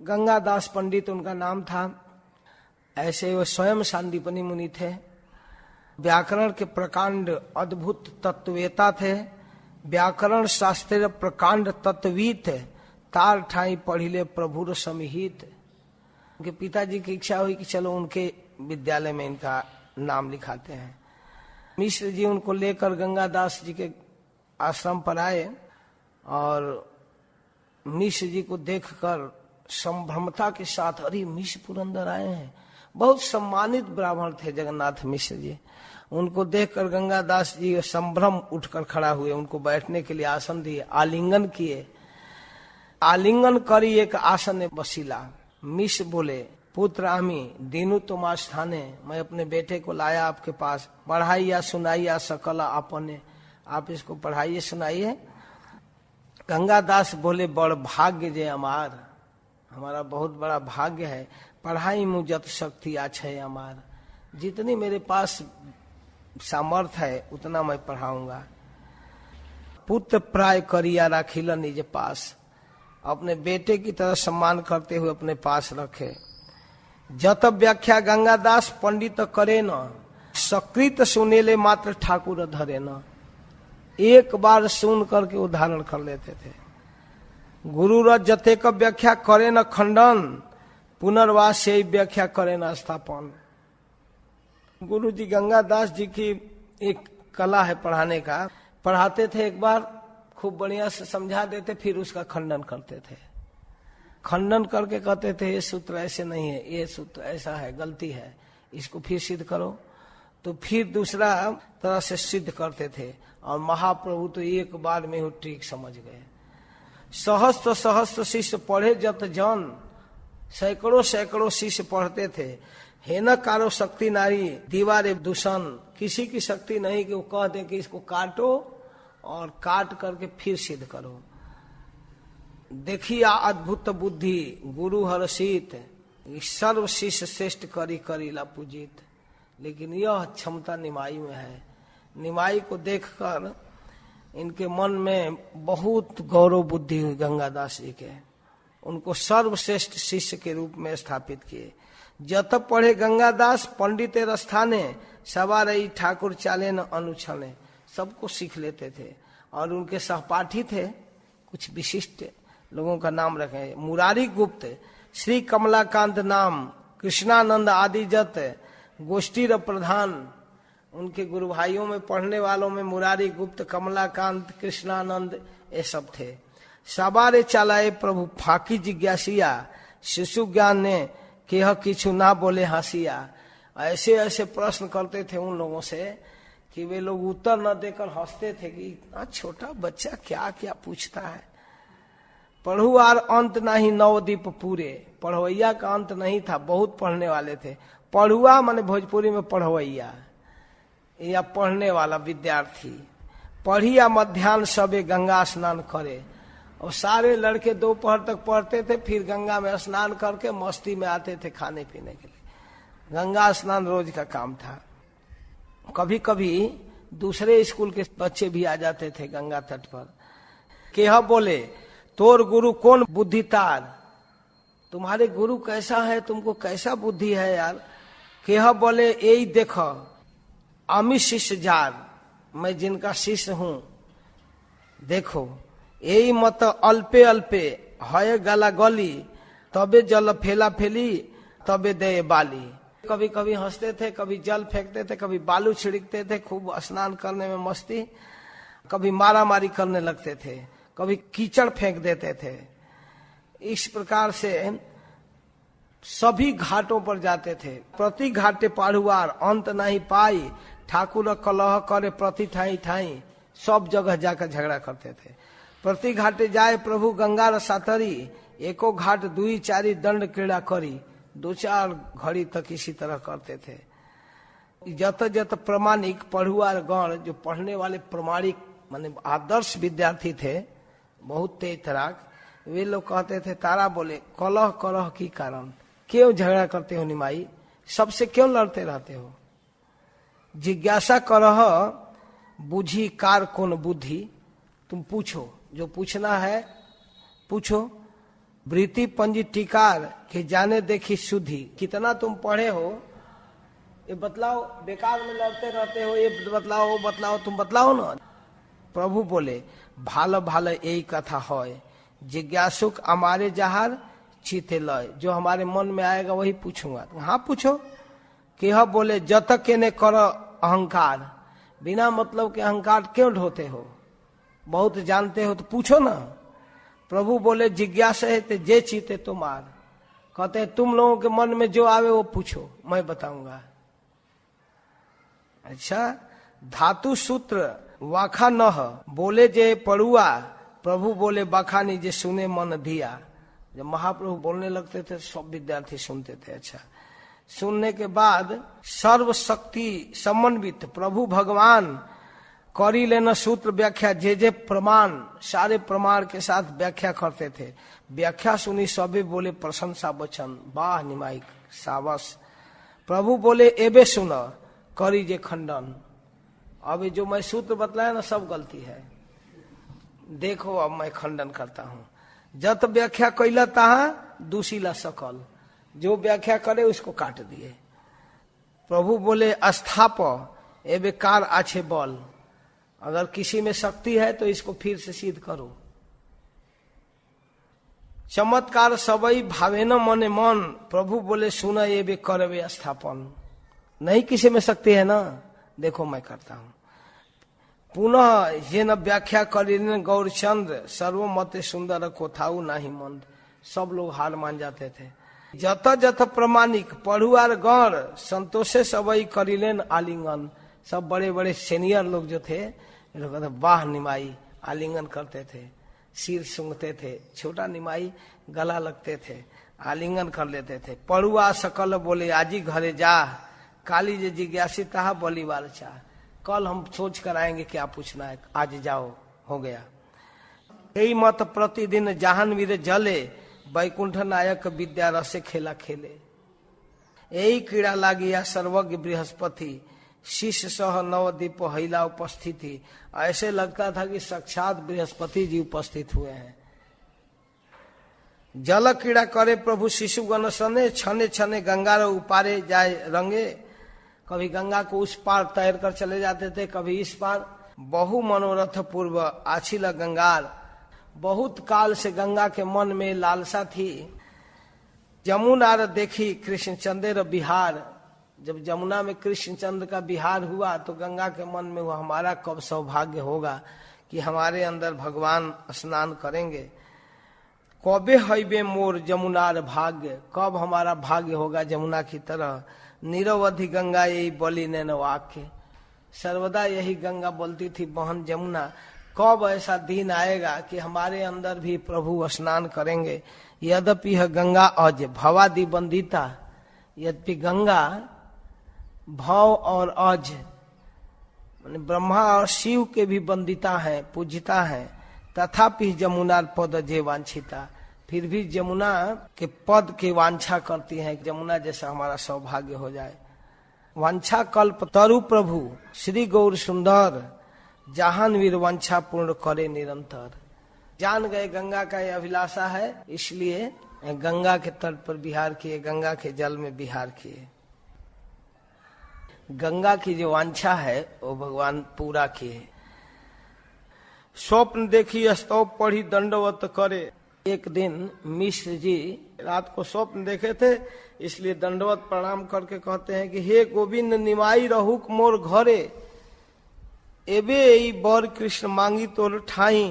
A: गंगा दास पंडित उनका नाम था। ऐसे वो स्वयं सांदीपनी मुनि थे। व्याकरण के प्रकांड अद्भुत तत्ववेता थे। व्याकरण शास्त्र प्रकांड तत्ववीत, तार ठाई पढ़िले प्रभुर समिहित। उनके पिताजी की इच्छा हुई कि चलो उनके विद्यालय में इनका नाम लिखाते हैं। मिश्र जी उनको लेकर गंगादास जी के आश्रम पर आए और मिश्र जी को देखकर संभ्रमता के साथ, अरे मिश्र पुरंदर आए हैं। बहुत सम्मानित ब्राह्मण थे जगन्नाथ मिश्र जी। उनको देखकर गंगादास जी संभ्रम उठकर खड़ा हुए, उनको बैठने के लिए आसन दिए, आलिंगन किए। आलिंगन करी एक आसन में बसीला। मिश्र बोले, पुत्र आमी दीनु तुम स्थाने, मैं अपने बेटे को लाया आपके पास, पढ़ाइया सुनाइया सकला आपने, आप इसको पढ़ाइए सुनाइए। गंगादास बोले, बड़ भाग्य जे हमार, हमारा बहुत बड़ा भाग्य है। पढ़ाई मुझत शक्ति आछे हमार, जितनी मेरे पास सामर्थ है उतना मैं पढ़ाऊंगा। पुत्र प्राय करिया राखिला निज पास, अपने बेटे की तरह सम्मान करते हुए अपने पास रखे। जत व्याख्या गंगादास पंडित करे न, सकृत सुनेले मात्र ठाकुर धरे न। एक बार सुन करके उदाहरण कर लेते थे। गुरु र जते का व्याख्या करे न खंडन, पुनर्वास से व्याख्या करे न स्थापन। गुरु जी गंगादास जी की एक कला है पढ़ाने का। पढ़ाते थे, एक बार खूब बढ़िया से समझा देते, फिर उसका खंडन करते थे। खंडन करके कहते थे ये सूत्र ऐसे नहीं है, ये सूत्र ऐसा है, गलती है, इसको फिर सिद्ध करो। तो फिर दूसरा तरह से सिद्ध करते थे। और महाप्रभु तो एक बार में ही ठीक समझ गए। सहस्त्र सहस्त्र शिष्य पढ़े जत जन, सैकड़ों सैकड़ों शिष्य पढ़ते थे। हे न कारो शक्ति नारी दीवारे दूषण, किसी की शक्ति नहीं कि वो कह दे कि इसको काटो और काट करके फिर सिद्ध करो। देखिया अद्भुत बुद्धि गुरु हर्षित, सर्व शिष्य श्रेष्ठ करी करीला पूजित। लेकिन यह क्षमता निमाई में है। निमाई को देखकर इनके मन में बहुत गौरव बुद्धि हुई गंगादास जी के। उनको सर्वश्रेष्ठ शिष्य के रूप में स्थापित किए। जत पढ़े गंगादास पंडित रस्थाने, सवा रही ठाकुर चाले न अनुछने। सबको सीख लेते थे। और उनके सहपाठी थे, कुछ विशिष्ट लोगों का नाम रखे। मुरारी गुप्त, श्री कमलाकांत नाम, कृष्णानंद आदि जत, गोष्ठी र प्रधान। उनके गुरु भाइयों में पढ़ने वालों में मुरारी गुप्त, कमलाकांत, कृष्णानंद ये सब थे। सवारे चलाए प्रभु फाकी जिज्ञासिया, शिशु ज्ञान ने केह किछु ना बोले हंसिया। ऐसे ऐसे प्रश्न करते थे उन लोगों से कि वे लोग उत्तर न देकर हंसते थे कि इतना छोटा बच्चा क्या क्या पूछता है। पढ़ुआर अंत नहीं नवद्वीप पूरे, पढ़वैया का अंत नहीं था, बहुत पढ़ने वाले थे। पढ़ुआ माने भोजपुरी में पढ़वैया या पढ़ने वाला विद्यार्थी। पढ़िया मध्यान्ह सबे गंगा स्नान करे, और सारे लड़के दोपहर तक पढ़ते थे, फिर गंगा में स्नान करके मस्ती में आते थे खाने पीने के लिए। गंगा स्नान रोज का काम था। कभी कभी दूसरे स्कूल के बच्चे भी आ जाते थे गंगा तट पर। केह बोले तोर गुरु कौन बुद्धि तार, तुम्हारे गुरु कैसा है, तुमको कैसा बुद्धि है यार। केह बोले यही देखो अमी शिष्य जार, मैं जिनका शिष्य हूं देखो, यही मत अल्पे अल्पे है गला गली, तबे जल फेला फेली तबे दे बाली। कभी कभी हंसते थे, कभी जल फेंकते थे, कभी बालू छिड़कते थे, खूब स्नान करने में मस्ती, कभी मारा मारी करने लगते थे, कभी कीचड़ फेंक देते थे। इस प्रकार से सभी घाटों पर जाते थे। प्रति घाटे पाढ़ुआर अंत नहीं पाई, ठाकुर कलह करे प्रति ठाई ठाई, सब जगह जाकर झगड़ा करते थे। प्रति घाटे जाए प्रभु गंगा रसातरी, एको घाट दुई चारी दंड क्रीड़ा करी, 2-4 घड़ी तक इसी तरह करते थे। जत जत प्रमाणिक पढ़ुआर गण, जो पढ़ने वाले प्रमाणिक माने आदर्श विद्यार्थी थे, बहुत तेज तराक, वे लोग कहते थे, तारा बोले कलह करह की कारण, क्यों झगड़ा करते हो निमाई, सबसे क्यों लड़ते रहते हो। जिज्ञासा करह बुझी कार कौन बुद्धि, तुम पूछो, जो पूछना है पूछो। वृत्ति पंजी टिकार के जाने देखी शुद्धि, कितना तुम पढ़े हो ये बतलाओ, बेकार में लड़ते रहते हो, ये बतलाओ वो बतलाओ, तुम बतलाओ ना। प्रभु बोले भाल भाल यही कथा है, जिज्ञासुक हमारे जहार चीते लय, जो हमारे मन में आएगा वही पूछूंगा। हाँ पूछो। केह बोले जत के ने कर अहंकार, बिना मतलब के अहंकार क्यों ढोते हो, बहुत जानते हो तो पूछो ना। प्रभु बोले जिज्ञासा है ते जे चीते तुम्हार, कहते हैं तुम लोगों के मन में जो आवे वो पूछो, मैं बताऊंगा। अच्छा, धातु सूत्र वाखा नह, बोले जे पड़ुआ, प्रभु बोले बखानी जे सुने मन दिया। जब महाप्रभु बोलने लगते थे सब विद्यार्थी सुनते थे। अच्छा, सुनने के बाद सर्वशक्ति समन्वित प्रभु भगवान करी लेना सूत्र व्याख्या, जे प्रमाण, सारे प्रमाण के साथ व्याख्या करते थे। व्याख्या सुनी सबे बोले प्रशंसा वचन, वाह निमाई सावस। प्रभु बोले एबे सुन करी जे खंडन, अब जो मैं सूत्र बतलाया ना सब गलती है, देखो अब मैं खंडन करता हूं। जत व्याख्या कैला तहा दूषिला सकल, जो व्याख्या करे उसको काट दिए। प्रभु बोले स्थाप एबे कार आछे बल, अगर किसी में शक्ति है तो इसको फिर से सिद्ध करो। चमत्कार सबई भावे न मने मन, प्रभु बोले सुना ये भी करवे स्थापन। नहीं किसी में शक्ति है ना, देखो मैं करता हूं। पुनः ये न व्याख्या करीन गौरचंद्र, सर्वमत सुंदर को थाऊ नाही मंद। सब लोग हार मान जाते थे। जत जत प्रमाणिक पढ़ुआर गण, संतोषे सबई करीलेन आलिंगन। सब बड़े बड़े सीनियर लोग जो थे, लोग वाह निमाई, आलिंगन करते थे, सिर सूंघते थे। छोटा निमाई गला लगते थे, आलिंगन कर लेते थे। पढ़ुआ सकल बोले आजी घरे जा, काली जे जिज्ञासी तहा बोली वाल चाह। कल हम सोच कर आएंगे क्या पूछना है, आज जाओ, हो गया। यही मत प्रतिदिन जहान वीर जले, वैकुंठ नायक विद्या रसे खेला खेले। यही कीड़ा लागिया सर्वज्ञ बृहस्पति, शिष्य सह नवदीप हिला उपस्थिति। ऐसे लगता था कि साक्षात बृहस्पति जी उपस्थित हुए हैं। जल क्रीड़ा करे प्रभु शिशु गण सने, छने छने गंगा रे उपारे जाए रंगे। कभी गंगा को उस पार तैर कर चले जाते थे, कभी इस पार। बहु मनोरथ पूर्व आछिला गंगार, बहुत काल से गंगा के मन में लालसा थी। जमुना देखी कृष्णचंद्र बिहार, जब जमुना में कृष्णचंद्र का बिहार हुआ तो गंगा के मन में हुआ हमारा कब सौभाग्य होगा कि हमारे अंदर भगवान स्नान करेंगे। कबे हैबे मोर जमुनार भाग्य, कब हमारा भाग्य होगा जमुना की तरह। निरवधि गंगा यही बोली नैन वाक्य, सर्वदा यही गंगा बोलती थी बहन जमुना, कब ऐसा दिन आएगा कि हमारे अंदर भी प्रभु स्नान करेंगे। यद्यपि यह गंगा अज भवादि बंदिता, यद्यपि गंगा भव और अज ब्रह्मा और शिव के भी बंदिता है, पूजिता है, तथापि जमुना पद जे वांछिता, फिर भी जमुना के पद की वांछा करती हैं, जमुना जैसा हमारा सौभाग्य हो जाए। वांछा कल्प तरु प्रभु श्री गौर सुंदर, जहान वीर वांछा पूर्ण करे निरंतर। जान गए गंगा का यह अभिलाषा है, इसलिए गंगा के तट पर विहार किए, गंगा के जल में विहार किए। गंगा की जो वांछा है वो भगवान पूरा किए। स्वप्न देखी स्तव पढ़ी दंडवत करे। एक दिन मिश्र जी रात को स्वप्न देखे थे, इसलिए दंडवत प्रणाम करके कहते हैं कि हे गोविंद निमाई रहुक मोर घरे, एबे ई बर कृष्ण मांगी तोर ठाई,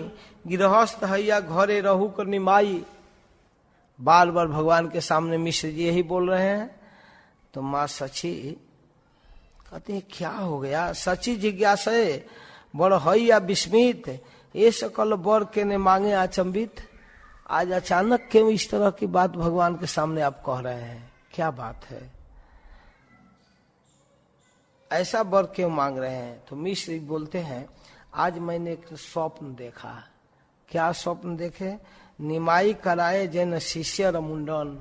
A: गृहस्थ हैया घरे रहुक निमाई। बार बार भगवान के सामने मिश्र जी यही बोल रहे हैं। तो माँ सची कहते हैं क्या हो गया? सची जिज्ञासा बड़ हैया विस्मित, ये सकल बर के ने मांगे अचंबित। आज अचानक क्यों इस तरह की बात भगवान के सामने आप कह रहे हैं? क्या बात है? ऐसा वर क्यों मांग रहे हैं? तो मिश्र बोलते हैं आज मैंने एक स्वप्न देखा। क्या स्वप्न देखे? निमाई कराए जैन शिष्य मुंडन।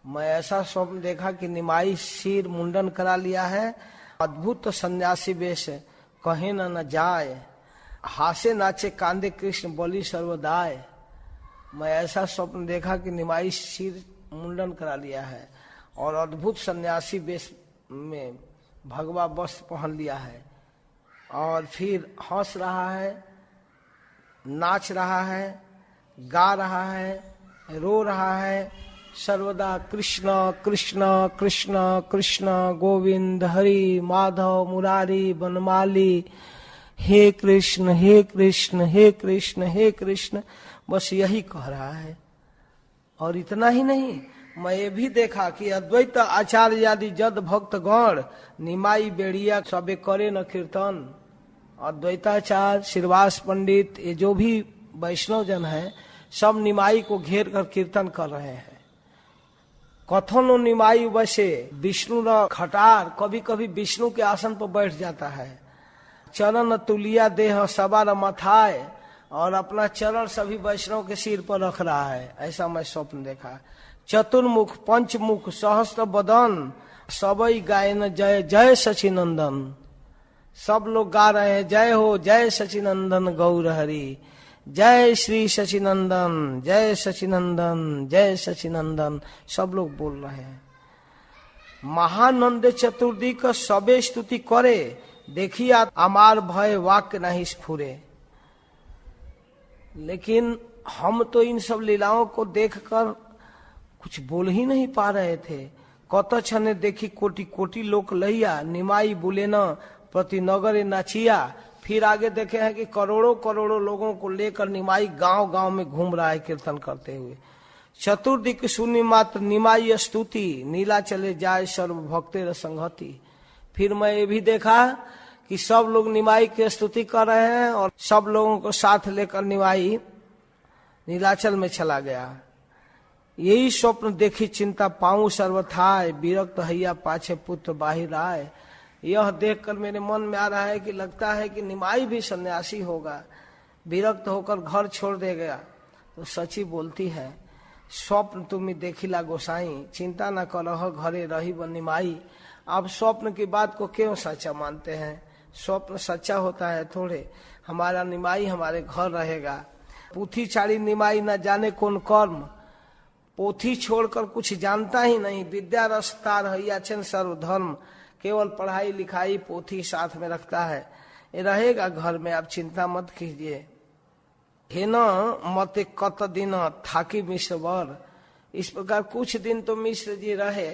A: मैं ऐसा स्वप्न देखा कि निमाई सिर मुंडन करा लिया है, अद्भुत सन्यासी वेश, कहीं न जाए, हासे नाचे कांदे कृष्ण बोली सर्वदाय। मैं ऐसा स्वप्न देखा कि निमाई सिर मुंडन करा लिया है और अद्भुत सन्यासी वेश में भगवा वस्त्र पहन लिया है और फिर हंस रहा है, नाच रहा है, गा रहा है, रो रहा है, सर्वदा कृष्ण कृष्ण कृष्ण कृष्ण गोविंद हरि माधव मुरारी बनमाली, हे कृष्ण हे कृष्ण हे कृष्ण हे कृष्ण, बस यही कह रहा है। और इतना ही नहीं, मैं ये भी देखा कि अद्वैत आचार्य आदि जद भक्त गण निमाई बेड़िया सबे करे न कीर्तन। अद्वैताचार्य श्रीवास पंडित ये जो भी वैष्णव जन है सब निमाई को घेर कर कीर्तन कर रहे हैं। कथन निमाई बसे विष्णु न खटार, कभी कभी विष्णु के आसन पर बैठ जाता है। चरण तुलिया देह सवार मथाए, और अपना चरण सभी वैष्णव के सिर पर रख रहा है। ऐसा मैं स्वप्न देखा। चतुर्मुख पंचमुख सहस्त्र बदन, सबई गायन जय जय सचिनंदन। सब लोग गा रहे हैं जय हो जय सचिनंदन गौर हरि, जय श्री सचिनंदन जय सचिनंदन जय सचिनंदन, सब लोग बोल रहे हैं। महानंद चतुर्थी का सबे स्तुति करे, देखिए अमार भय वाक्य नहीं स्फुरे। लेकिन हम तो इन सब लीलाओं को देखकर कुछ बोल ही नहीं पा रहे थे। कत छने देखी कोटि कोटि लोक लैया, निमाई बोले न प्रति नगर नाचिया। फिर आगे देखे हैं कि करोड़ों करोड़ों लोगों को लेकर निमाई गांव गांव में घूम रहा है कीर्तन करते हुए। चतुर्दिक सुनि मात्र निमाई स्तुति, नीला चले जाए सर्व भक्तेर संगति। फिर मैं ये भी देखा कि सब लोग निमाई की स्तुति कर रहे हैं और सब लोगों को साथ लेकर निमाई नीलाचल में चला गया। यही स्वप्न देखी चिंता पाऊं सर्वथाय, विरक्त हैया पाछे पुत्र बाहिर आए। यह देखकर मेरे मन में आ रहा है कि लगता है कि निमाई भी सन्यासी होगा, विरक्त होकर घर छोड़ देगा। तो सची बोलती है स्वप्न तुम्हें देखिला गोसाई, चिंता न करह घरे रही व निमाई। आप स्वप्न की बात को क्यों सच्चा मानते हैं? स्वप्न सच्चा होता है थोड़े। हमारा निमाई हमारे घर रहेगा। पूथी चाड़ी निमाई न जाने कौन कर्म, पोथी छोड़कर कुछ जानता ही नहीं। विद्या रसतार हैया छन सर्वधर्म, केवल पढ़ाई लिखाई पोथी साथ में रखता है, ये रहेगा घर में, आप चिंता मत कीजिए। हे न मते कत दिन थाकी मिश्र वर। इस प्रकार कुछ दिन तो मिश्र जी रहे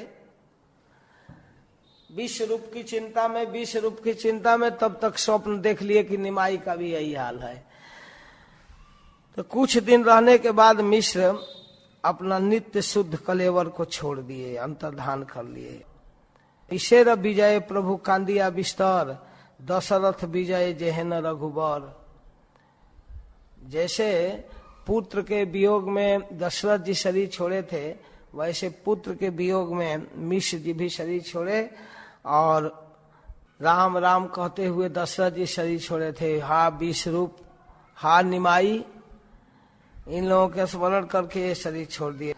A: विश्व रूप की चिंता में, विश्व रूप की चिंता में। तब तक स्वप्न देख लिए कि निमाई का भी यही हाल है। तो कुछ दिन रहने के बाद मिश्र अपना नित्य शुद्ध कलेवर को छोड़ दिए, अंतर्धान कर लिए। ईशेर विजय प्रभु कांदिया विस्तर, दशरथ विजय जेहन रघुबर। जैसे पुत्र के वियोग में दशरथ जी शरीर छोड़े थे, वैसे पुत्र के वियोग में मिश्र जी भी शरीर छोड़े और राम राम कहते हुए दशरथ जी शरीर छोड़े थे। हा विश्व रूप, हा निमाई, इन लोगों के स्मरण करके ये शरीर छोड़ दिए।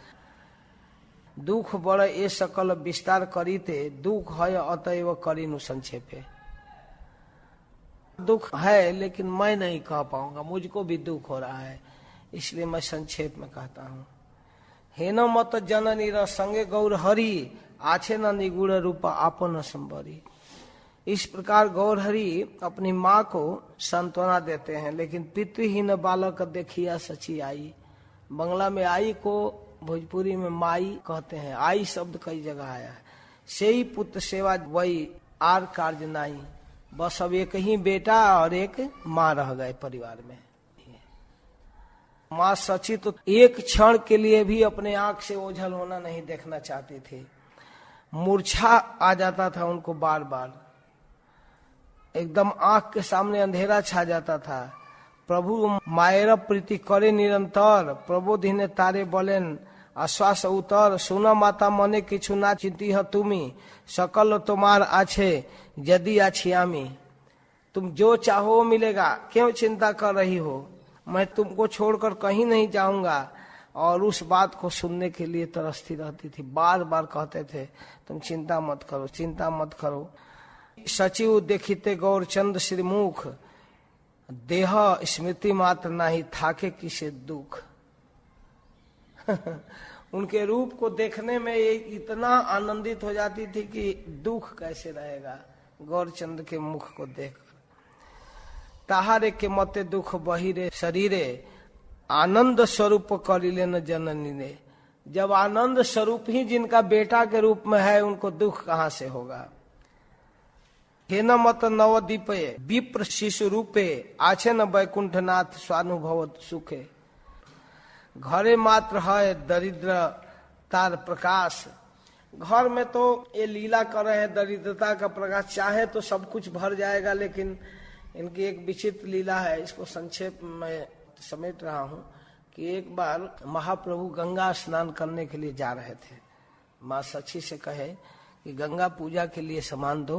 A: दुख बड़ ये सकल विस्तार करीते, दुख है अतएव करीनु संक्षेपे। दुख है लेकिन मैं नहीं कह पाऊंगा, मुझको भी दुख हो रहा है, इसलिए मैं संक्षेप में कहता हूँ। हेनो मत जननी र संगे गौर हरि, आछे न निगुण रूप आपन संबरी। इस प्रकार गौर हरि अपनी माँ को सांत्वना देते हैं, लेकिन पितृहीन बालक देखिया सची आई। बंगला में आई को भोजपुरी में माई कहते हैं। आई शब्द कई जगह आया है। से ही पुत्र सेवा वही आर कार्य नाई। बस अब एक ही बेटा और एक माँ रह गए परिवार में। माँ सची तो एक क्षण के लिए भी अपने आंख से ओझल होना नहीं देखना चाहती थी। मूर्छा आ जाता था उनको बार बार, एकदम आंख के सामने अंधेरा छा जाता था। प्रभु मायर प्रीति करे निरंतर, प्रबोधिने तारे बोलेन आश्वास उतर। सुना माता मने किछु ना चिंती है तुम्ही, सकल तुम्हार आछे यदि आछियामी। तुम जो चाहो मिलेगा, क्यों चिंता कर रही हो, मैं तुमको छोड़कर कहीं नहीं जाऊंगा। और उस बात को सुनने के लिए तरसती रहती थी। बार बार कहते थे तुम चिंता मत करो, चिंता मत करो। सचिव देखिते गौरचंद श्रीमुख, देह स्मृति मात्र नहीं थाके किसे दुख। उनके रूप को देखने में ये इतना आनंदित हो जाती थी कि दुख कैसे रहेगा गौरचंद के मुख को देखकर। ताहारे के मते दुख बहिरे शरीरे, आनंद स्वरूप करिले न जननी ने। जब आनंद स्वरूप ही जिनका बेटा के रूप में है, उनको दुख कहाँ से होगा। हे न मत नवदीपे विप्र शिशु रूपे, आछे न वैकुंठनाथ स्वानुभव सुखे। घरे मात्र है दरिद्र तार प्रकाश। घर में तो ये लीला कर रहे हैं दरिद्रता का प्रकाश, चाहे तो सब कुछ भर जाएगा। लेकिन इनकी एक विचित्र लीला है, इसको संक्षेप में समेट रहा हूँ कि एक बार महाप्रभु गंगा स्नान करने के लिए जा रहे थे। माँ सची से कहे कि गंगा पूजा के लिए सामान दो,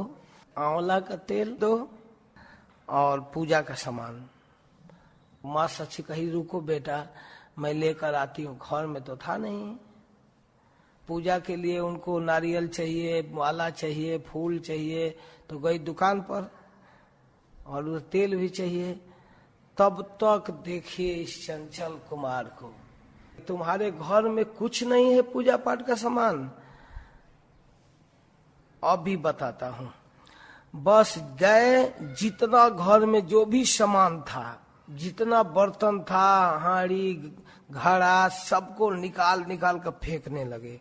A: आंवला का तेल दो और पूजा का सामान। माँ सची कही रुको बेटा, मैं लेकर आती हूँ। घर में तो था नहीं। पूजा के लिए उनको नारियल चाहिए, माला चाहिए, फूल चाहिए, तो गई दुकान पर और तेल भी चाहिए। तब तक देखिए इस चंचल कुमार को, तुम्हारे घर में कुछ नहीं है पूजा पाठ का सामान। अभी बताता हूँ। बस गए, जितना घर में जो भी सामान था, जितना बर्तन था, हांडी घड़ा, सबको निकाल निकाल कर फेंकने लगे।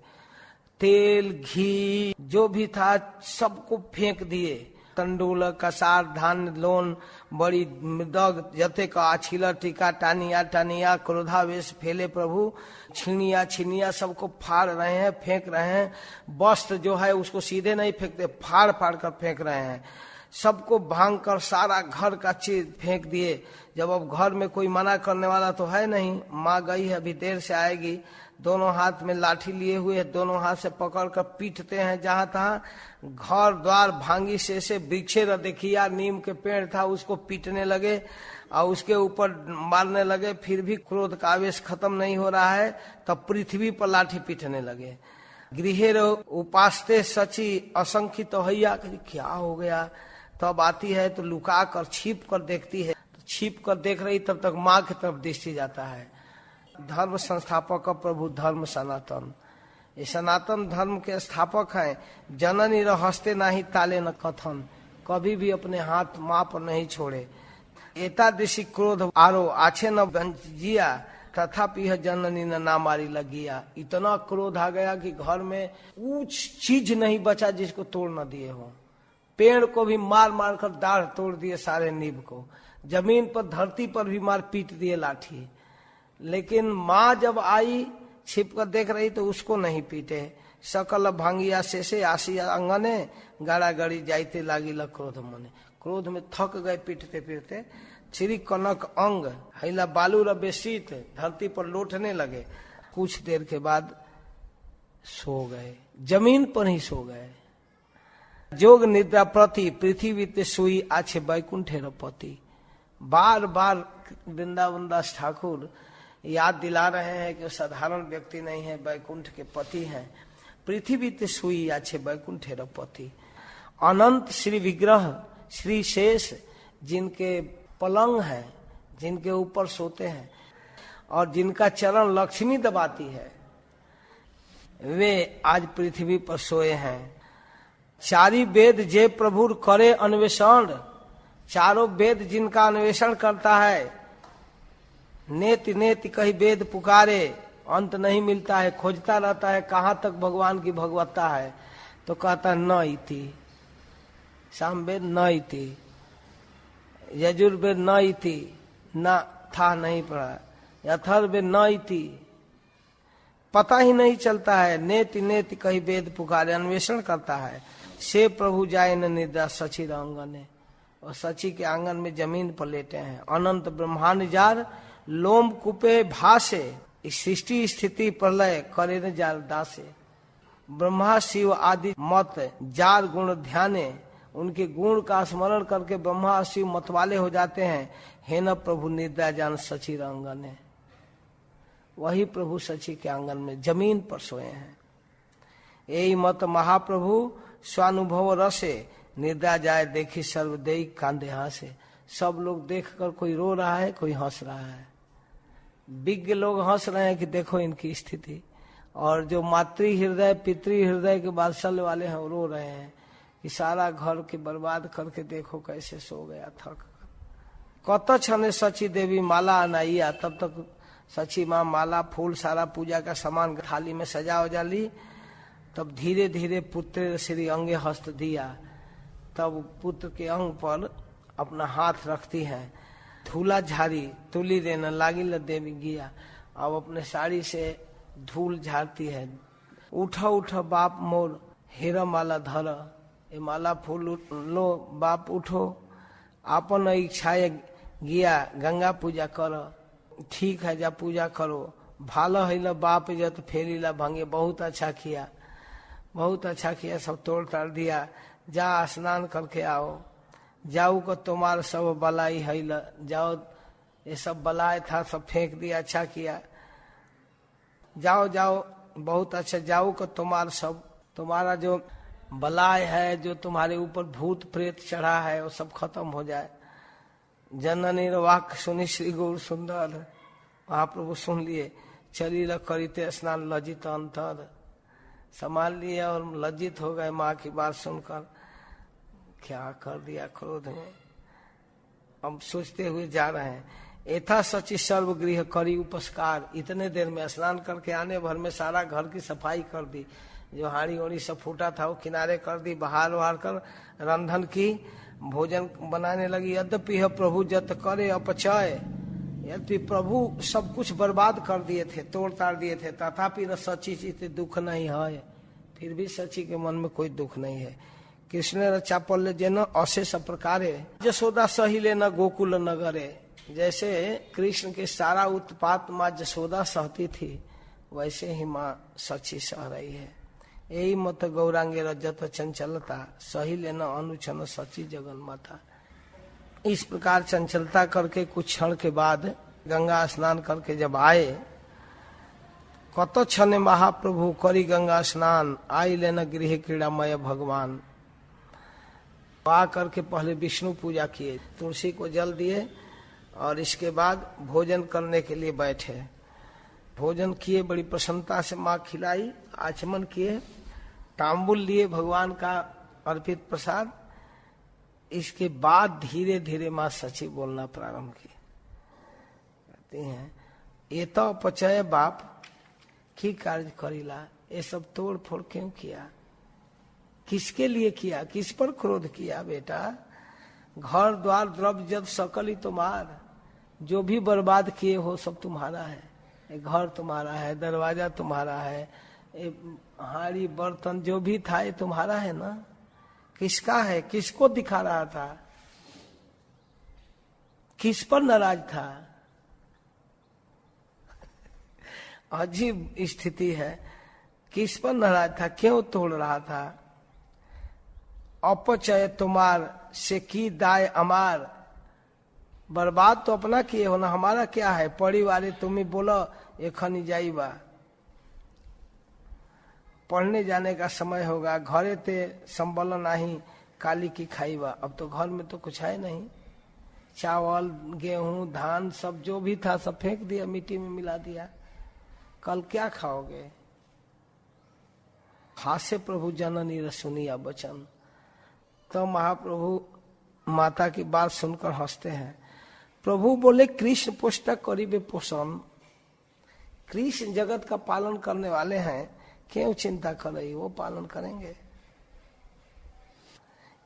A: तेल घी जो भी था सबको फेंक दिए। तंडुल कसार धान लोन बड़ी मृदग जते का आछिला टीका टानिया टानिया क्रोधावेश फैले प्रभु। छिनिया छिनिया सबको फाड़ रहे हैं, फेंक रहे हैं। वस्त्र जो है उसको सीधे नहीं फेंकते, फाड़ फाड़ कर फेंक रहे हैं। सबको भांग कर सारा घर का चीज फेंक दिए। जब अब घर में कोई मना करने वाला तो है नहीं, माँ गई है अभी देर से आएगी। दोनों हाथ में लाठी लिए हुए, दोनों हाथ से पकड़ कर पीटते हैं जहां तहां। घर द्वार भांगी से वृक्षे देखिया नीम के पेड़ था उसको पीटने लगे और उसके ऊपर मारने लगे। फिर भी क्रोध का आवेश खत्म नहीं हो रहा है, तब पृथ्वी पर लाठी पीटने लगे। गृहेर उपासते सची असंख्यित हैया, क्या हो गया। तब आती है तो लुका कर छिप कर देखती है, तो छिप कर देख रही, तब तक माँ की तरफ दृष्टि जाता है। धर्म संस्थापक प्रभु धर्म सनातन, ये सनातन धर्म के स्थापक हैं। जननी रहस्ते नाही ताले न कथन, कभी भी अपने हाथ माँ पर नहीं छोड़े। एतादृशी क्रोध आरो आछे न गंजिया, तथापि जननी न नामारी लगिया। इतना क्रोध आ गया कि घर में कुछ चीज नहीं बचा जिसको तोड़ न दिए हो। पेड़ को भी मार मार कर दाढ़ तोड़ दिए सारे नींब को, जमीन पर धरती पर भी मार पीट दिए लाठी। लेकिन माँ जब आई छिप कर देख रही तो उसको नहीं पीटे। सकल भांगिया से आसिया अंगने, गाड़ा गड़ी जाइते लागी क्रोध मने। क्रोध में थक गए पीटते पीटते। श्री कनक अंग हैला बालू रबे शीत, धरती पर लौटने लगे। कुछ देर के बाद सो गए, जमीन पर ही सो गए। जोग निद्रा प्रति पृथ्वी ते सुई आछे बैकुंठेर पति। बार बार वृंदावन दास ठाकुर याद दिला रहे हैं कि साधारण व्यक्ति नहीं है, वैकुंठ के पति हैं। पृथ्वी ते सुई आछे वैकुंठेर पति। अनंत श्री विग्रह श्री शेष जिनके पलंग है, जिनके ऊपर सोते हैं और जिनका चरण लक्ष्मी दबाती है, वे आज पृथ्वी पर सोए हैं। चारी वेद जे प्रभु करे अन्वेषण, चारों वेद जिनका अन्वेषण करता है, नेति नेति कही वेद पुकारे, अंत नहीं मिलता है, खोजता रहता है कहाँ तक भगवान की भगवत्ता है, तो कहता है न इति, सामवेद न इति, यजुर्वेद न इति, न था नहीं पढ़ा, अथर्ववेद न इति, पता ही नहीं चलता है। नेति नेति कही वेद पुकारे, अन्वेषण करता है। से प्रभु जाए न निद्रा सची आंगन, और सची के आंगन में जमीन पर लेटे हैं। अनंत ब्रह्मांड जार लोम कुपे भासे, सृष्टि स्थिति प्रलय करे न जार दासे। ब्रह्मा शिव आदि मत जार गुण ध्याने, उनके गुण का स्मरण करके ब्रह्मा शिव मतवाले हो जाते हैं। हे न प्रभु निद्रा जान सची आंगन, वही प्रभु सची के आंगन में जमीन पर सोए हैं। यही मत महाप्रभु स्वानुभव रसे, निद्रा जाए देखी सर्वदेही कांदे हासे। सब लोग देखकर कोई रो रहा है, कोई हंस रहा है। विज्ञ लोग हंस रहे हैं कि देखो इनकी स्थिति, और जो मातृ हृदय पितृ हृदय के वात्सल्य वाले हैं वो रो रहे हैं कि सारा घर के बर्बाद करके देखो कैसे सो गया थक। कत छने सची देवी माला अनाइया, तब तक सची माँ माला फूल सारा पूजा का सामान थाली में सजा वजा ली। तब धीरे धीरे पुत्र श्री अंगे हस्त दिया, तब पुत्र के अंग पर अपना हाथ रखती है। धूला झाड़ी तुली देना लागी ल देवी गिया, अब अपने साड़ी से धूल झाड़ती है। उठा उठा बाप मोर हेरा माला धर, ये माला फूल लो बाप उठो, आपन इच्छाए गिया गंगा पूजा करो। ठीक है जा पूजा करो, भालो है बाप इज्जत फेरीला भंगे, बहुत अच्छा किया, बहुत अच्छा किया, सब तोड़ ताड़ दिया। जा स्नान करके आओ, जाऊ को तुम्हार सब बलाई है, जाओ ये सब बलाय था सब फेंक दिया, अच्छा किया, जाओ जाओ बहुत अच्छा, जाओ को तुम्हार सब तुम्हारा जो बलाय है, जो तुम्हारे ऊपर भूत प्रेत चढ़ा है वो सब खत्म हो जाए। जननी वाक्य सुनी श्री गौर सुंदर, महाप्रभु सुन लिए। चली ल करीते स्नान लज्जित अंतर, संभाल लिए और लज्जित हो गए माँ की बात सुनकर। क्या कर दिया क्रोध में, अब सोचते हुए जा रहे हैं। एथा सची सर्वगृह करी उपस्कार, इतने देर में स्नान करके आने भर में सारा घर की सफाई कर दी। जो हाड़ी ओड़ी सब फूटा था वो किनारे कर दी, बहार वहार कर रंधन की, भोजन बनाने लगी। यद्यपि प्रभु जत करे अपचय, यद्यपि प्रभु सब कुछ बर्बाद कर दिए थे, तोड़ ताड़ दिए थे, तथापि न सची चित दुख नहीं है, फिर भी सची के मन में कोई दुख नहीं है। कृष्ण चापल्य जे न अशेष प्रकारे, यशोदा सहिले न गोकुल नगरे। जैसे कृष्ण के सारा उत्पात माँ यशोदा सहती थी, वैसे ही माँ सची सह रही है। यही मत गौरांगे रजत चंचलता, सहिले न अनुछन सची जगन माता। इस प्रकार चंचलता करके कुछ क्षण के बाद गंगा स्नान करके जब आए, कत क्षण महाप्रभु करी गंगा स्नान, आई लेना गृह क्रीड़ामय भगवान। आ करके पहले विष्णु पूजा किए, तुलसी को जल दिए और इसके बाद भोजन करने के लिए बैठे। भोजन किए, बड़ी प्रसन्नता से माँ खिलाई, आचमन किए, तांबुल लिए भगवान का अर्पित प्रसाद। इसके बाद धीरे धीरे माँ सची बोलना प्रारंभ की। कहती हैं ये तो अपचय बाप की कार्य करीला, ये सब तोड़ फोड़ क्यों किया, किसके लिए किया, किस पर क्रोध किया बेटा। घर द्वार द्रव्य जब सकल ही तुम्हार, जो भी बर्बाद किए हो सब तुम्हारा है। घर तुम्हारा है, दरवाजा तुम्हारा है, हाड़ी बर्तन जो भी था ये तुम्हारा है ना। किसका है, किसको दिखा रहा था, किस पर नाराज था। अजीब स्थिति है, किस पर नाराज था, क्यों तोड़ रहा था। अपचय तुम्हार से की दाय अमार, बर्बाद तो अपना किए हो ना, हमारा क्या है। परिवार तुम ही बोलो एखनी जाइबा, पढ़ने जाने का समय होगा, घरे ते संबल नहीं काली की खाईबा। अब तो घर में तो कुछ है नहीं, चावल गेहूं धान सब जो भी था सब फेंक दिया, मिट्टी में मिला दिया। कल क्या खाओगे। हास्य प्रभु जननी रसुनिया बचन। तो महाप्रभु माता की बात सुनकर हंसते हैं। प्रभु बोले कृष्ण पुस्तक करीबे पोषण, कृष्ण जगत का पालन करने वाले हैं, क्यों चिंता कर रही, वो पालन करेंगे।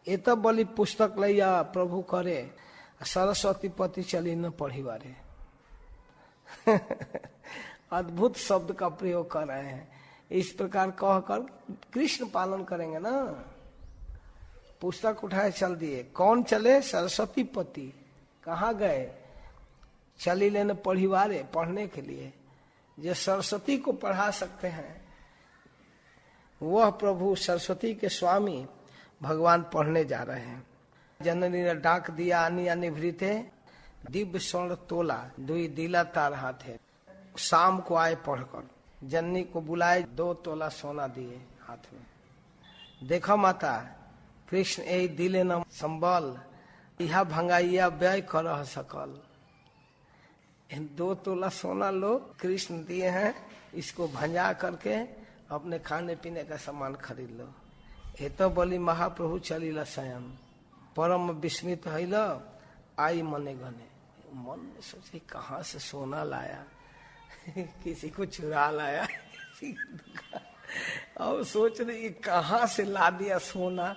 A: ये तो बोली पुस्तक लैया प्रभु करे, सरस्वती पति चली न पढ़ी बारे। अद्भुत शब्द का प्रयोग कर रहे हैं। इस प्रकार कहकर कृष्ण पालन करेंगे ना। पुस्तक उठाए चल दिए, कौन चले, सरस्वती पति। कहाँ गए, चली लेने पढ़िवारे, पढ़ने के लिए। जो सरस्वती को पढ़ा सकते हैं वह प्रभु सरस्वती के स्वामी भगवान पढ़ने जा रहे हैं। जननी ने डाक दिया आनी आनी भृते, दिव्य स्वर्ण तोला दुई दिला तार हाथे। शाम को आए पढ़कर, जननी को बुलाए, 2 तोला सोना दिए हाथ में। देखो माता कृष्ण ए दिले न संबल, यह भंगाइया व्यय कर सकल। 2 तोला सोना लो, कृष्ण दिए हैं, इसको भंजा करके अपने खाने पीने का सामान खरीद लो। ये तो बोली महाप्रभु चली शयन, परम विस्मित है आई मने गने। मन में सोचे कहाँ से सोना लाया, किसी को चुरा लाया और सोच रही कहाँ से ला दिया सोना।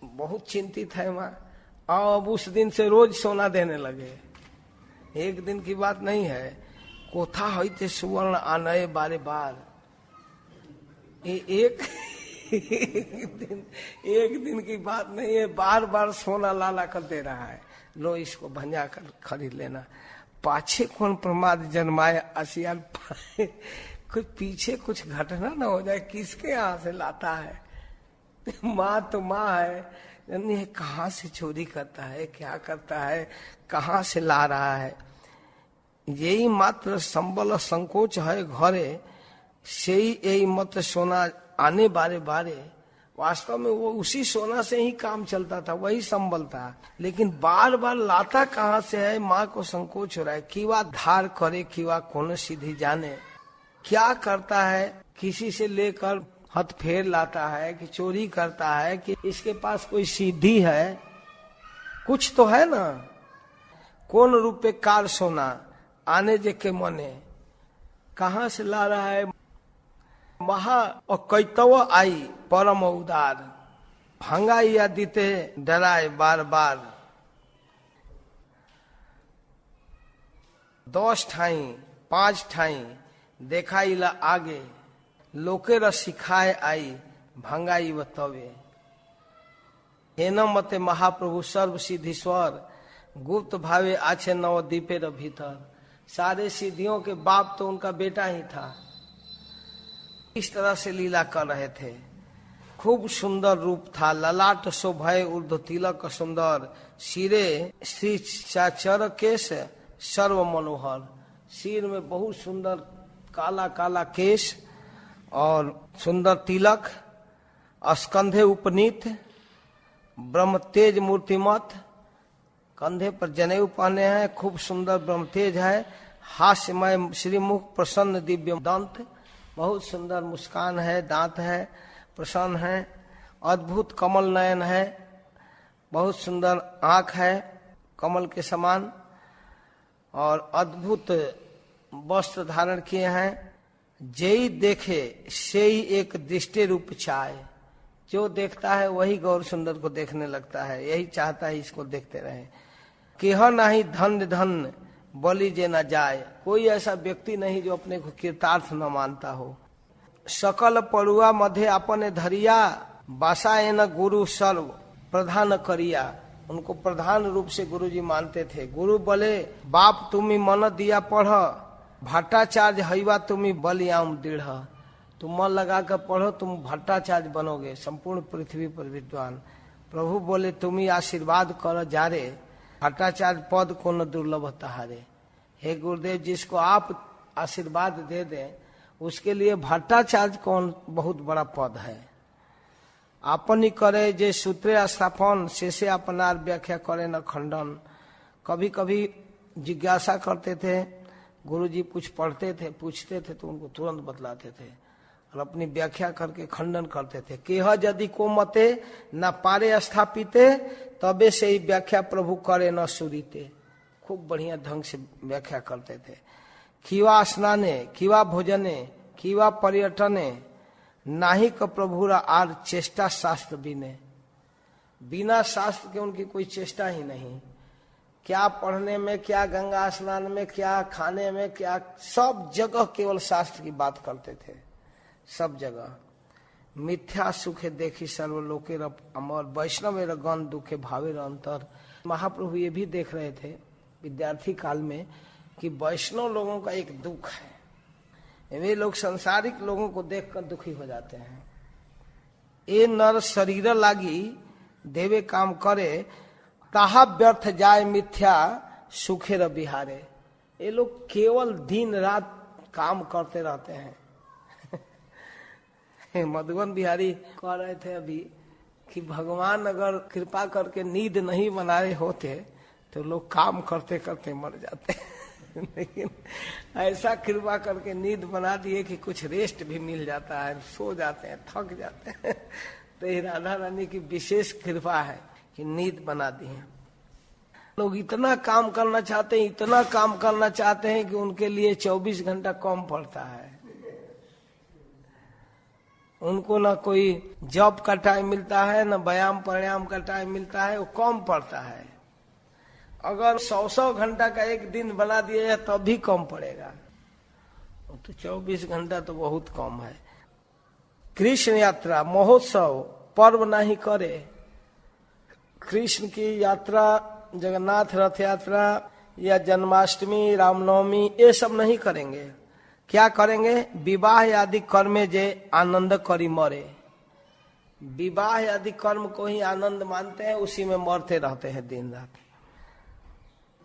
A: बहुत चिंतित है माँ। अब उस दिन से रोज सोना देने लगे, एक दिन की बात नहीं है। कोथा होते सुवर्ण आनय बारे बार। एक दिन की बात नहीं है, बार बार सोना लाला कर दे रहा है। लो इसको भंजा कर खरीद लेना। पाछे कौन प्रमाद जन्माए आसियान पाए। कोई पीछे कुछ घटना ना हो जाए, किसके यहाँ से लाता है। माँ तो माँ है, यानी कहाँ से चोरी करता है, क्या करता है, कहाँ से ला रहा है। यही मात्र संबल संकोच है घरे, से ही यही मत सोना आने बारे बारे। वास्तव में वो उसी सोना से ही काम चलता था, वही संबल था। लेकिन बार बार लाता कहाँ से है, माँ को संकोच हो रहा है। किवा धार करे किवा कौन सीधी जाने, क्या करता है, किसी से लेकर हथ फेर लाता है कि चोरी करता है कि इसके पास कोई सीधी है, कुछ तो है ना। कौन रूपे कार सोना आने जे के मने, कहाँ से ला रहा है। महा और कैतव आई परम उदार, भंगाइया दीते डराए बार बार। 10 ठाई 5 ठाई देखाई ला आगे, लोके र सिखाए आई भंगाई बतवे। हेन मते महाप्रभु सर्व सिद्धीश्वर, गुप्त भावे आछे नवद्वीपे र भीतर। सारे सिद्धियों के बाप तो उनका बेटा ही था। इस तरह से लीला कर रहे थे। खूब सुंदर रूप था, ललाट शोभय ऊर्ध्व तिलक सुंदर, सिरे श्री चाचर केश सर्व मनोहर। सिर में बहुत सुंदर काला काला केश और सुंदर तिलक, स्कंधे उपनीत, ब्रह्म तेज मूर्तिमत, कंधे पर जनेऊ पहने हैं, खूब सुंदर ब्रह्म तेज है। हास्यमय श्रीमुख प्रसन्न दिव्य दंत, बहुत सुंदर मुस्कान है, दांत है, प्रसन्न है। अद्भुत कमल नयन है, बहुत सुंदर आंख है कमल के समान, और अद्भुत वस्त्र धारण किए हैं। जेई देखे से ही एक दृष्टि रूप चाय, जो देखता है वही गौर सुंदर को देखने लगता है, यही चाहता है इसको देखते रहे। केह नहीं धन धन बलि जे न जाए, कोई ऐसा व्यक्ति नहीं जो अपने को कृतार्थ न मानता हो। सकल पड़ुआ मध्य अपने धरिया, बासा न गुरु सर्व प्रधान करिया। उनको प्रधान रूप से गुरुजी मानते थे। गुरु बोले बाप तुम्ही मन दिया पढ़, भट्टाचार्य हैवा तुम्ही बलियाम दृढ़। तुम मन लगा कर पढ़ो, तुम भट्टाचार्य बनोगे, संपूर्ण पृथ्वी पर विद्वान। प्रभु बोले तुम्ही आशीर्वाद कर जारे, भट्टाचार्य पद को न दुर्लभ तहारे। हे गुरुदेव, जिसको आप आशीर्वाद दे दें उसके लिए भट्टाचार्य कौन बहुत बड़ा पद है। आपन ही करे जे सूत्रे स्थापन, शेषे अपनार व्याख्या करे न खंडन। कभी कभी जिज्ञासा करते थे, गुरुजी कुछ पढ़ते थे, पूछते थे तो उनको तुरंत बतलाते थे और अपनी व्याख्या करके खंडन करते थे। केह यदि को मते न पारे स्थापिते, तबे से ही व्याख्या प्रभु करे न सुरीते। खूब बढ़िया ढंग से व्याख्या करते थे। खीवा स्नाने, खीवा भोजने, खीवा पर्यटने, नाही क प्रभुरा आर चेष्टा शास्त्र बिने। बिना शास्त्र के उनकी कोई चेष्टा ही नहीं। क्या पढ़ने में, क्या गंगा स्नान में, क्या खाने में, क्या सब जगह केवल शास्त्र की बात करते थे। सब जगह मिथ्या सुखे देखी सर्वलोके अमर, वैष्णव गण दुखे भावे अंतर। महाप्रभु ये भी देख रहे थे विद्यार्थी काल में कि वैष्णव लोगों का एक दुख है, वे लोग संसारिक लोगों को देखकर दुखी हो जाते हैं। ए नर शरीर लागी देवे काम करे, ताहा व्यर्थ जाए मिथ्या सुखे र बिहारे। ये लोग केवल दिन रात काम करते रहते हैं। मधुबन बिहारी कह रहे थे अभी कि भगवान अगर कृपा करके नींद नहीं बनाए होते तो लोग काम करते करते मर जाते। लेकिन ऐसा कृपा करके नींद बना दिए कि कुछ रेस्ट भी मिल जाता है, सो जाते हैं, थक जाते हैं। तो ये राधा रानी की विशेष कृपा है कि नींद बना दी है। लोग इतना काम करना चाहते हैं, इतना काम करना चाहते हैं कि उनके लिए 24 घंटा कम पड़ता है। उनको ना कोई जॉब का टाइम मिलता है, ना व्यायाम प्राणायाम का टाइम मिलता है, वो कम पड़ता है। अगर 100 घंटा का एक दिन बना दिए तब भी कम पड़ेगा, तो 24 घंटा तो बहुत कम है। कृष्ण यात्रा महोत्सव पर्व नहीं करे। कृष्ण की यात्रा, जगन्नाथ रथ यात्रा या जन्माष्टमी, रामनवमी, ये सब नहीं करेंगे। क्या करेंगे? विवाह आदि कर्मे जे आनंद करी मरे। विवाह आदि कर्म को ही आनंद मानते हैं, उसी में मरते रहते हैं दिन रात।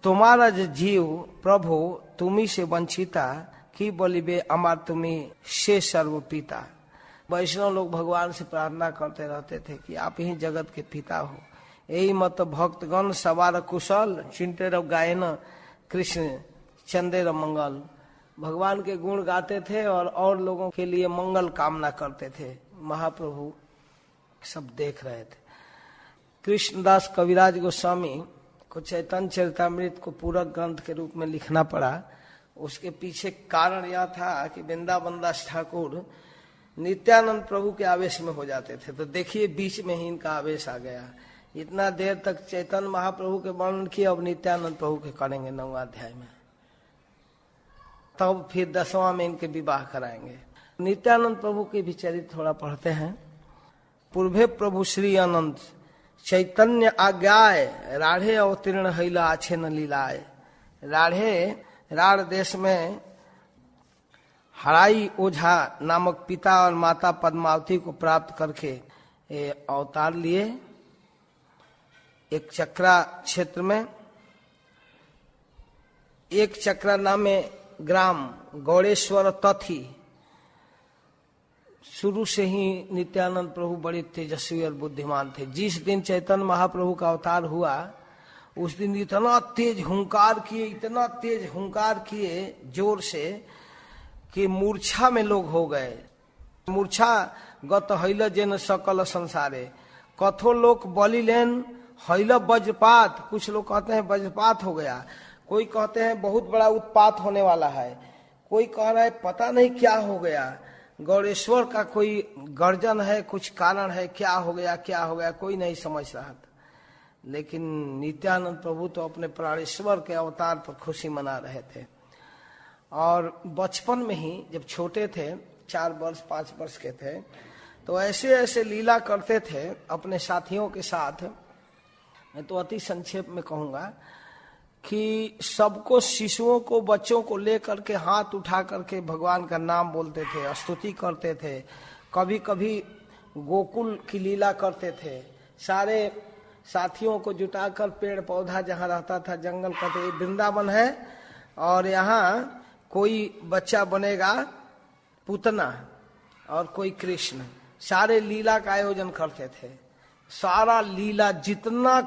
A: तुम्हारा जीव प्रभु तुम्ही से वंचिता, की बोलिबे अमार तुम्ही से सर्व पिता। वैष्णव लोग भगवान से प्रार्थना करते रहते थे कि आप ही जगत के पिता हो। यही मत भक्तगण सवार कुशल, चिंते रव गायन कृष्ण चंदे र मंगल। भगवान के गुण गाते थे और लोगों के लिए मंगल कामना करते थे। महाप्रभु सब देख रहे थे। कृष्णदास कविराज गोस्वामी को चैतन्य चरितामृत को पूरक ग्रंथ के रूप में लिखना पड़ा। उसके पीछे कारण यह था कि वृंदावन दास ठाकुर नित्यानंद प्रभु के आवेश में हो जाते थे। तो देखिए बीच में ही इनका आवेश आ गया। इतना देर तक चैतन्य महाप्रभु के वर्णन किए, अब नित्यानंद प्रभु के करेंगे 9वां अध्याय में, तब फिर 10वां में इनके विवाह कराएंगे। नित्यानंद प्रभु के भी चरित्र थोड़ा पढ़ते हैं। पूर्वे प्रभु श्री अनंत चैतन्य आज्ञाय, राढ़े अवतीर्ण हैला आछे न लीलाए। राढ़ देश में हराई ओझा नामक पिता और माता पद्मावती को प्राप्त करके अवतार लिए। एक चक्रा क्षेत्र में, एक चक्रा नामे ग्राम गौड़ेश्वर तथी। शुरू से ही नित्यानंद प्रभु बड़े तेजस्वी और बुद्धिमान थे। जिस दिन चैतन्य महाप्रभु का अवतार हुआ उस दिन इतना तेज हुंकार किए जोर से कि मूर्छा में लोग हो गए। मूर्छा गत हैल जेन सकल संसारे, कथो लोक बलि लेन हैल वज्रपात। कुछ लोग कहते हैं वज्रपात हो गया, कोई कहते हैं बहुत बड़ा उत्पात होने वाला है, कोई कह रहा है पता नहीं क्या हो गया, गौड़ेश्वर का कोई गर्जन है, कुछ कारण है, क्या हो गया कोई नहीं समझ रहा था। लेकिन नित्यानंद प्रभु तो अपने प्राणेश्वर के अवतार पर खुशी मना रहे थे। और बचपन में ही जब छोटे थे, 4 वर्ष 5 वर्ष के थे, तो ऐसे ऐसे लीला करते थे अपने साथियों के साथ। मैं तो अति संक्षेप में कहूंगा कि सबको, शिशुओं को, बच्चों को लेकर के हाथ उठा करके भगवान का नाम बोलते थे, स्तुति करते थे। कभी कभी गोकुल की लीला करते थे। सारे साथियों को जुटाकर पेड़ पौधा जहाँ रहता था जंगल कहते ये वृंदावन है, और यहाँ कोई बच्चा बनेगा पूतना और कोई कृष्ण। सारे लीला का आयोजन करते थे, सारा लीला जितना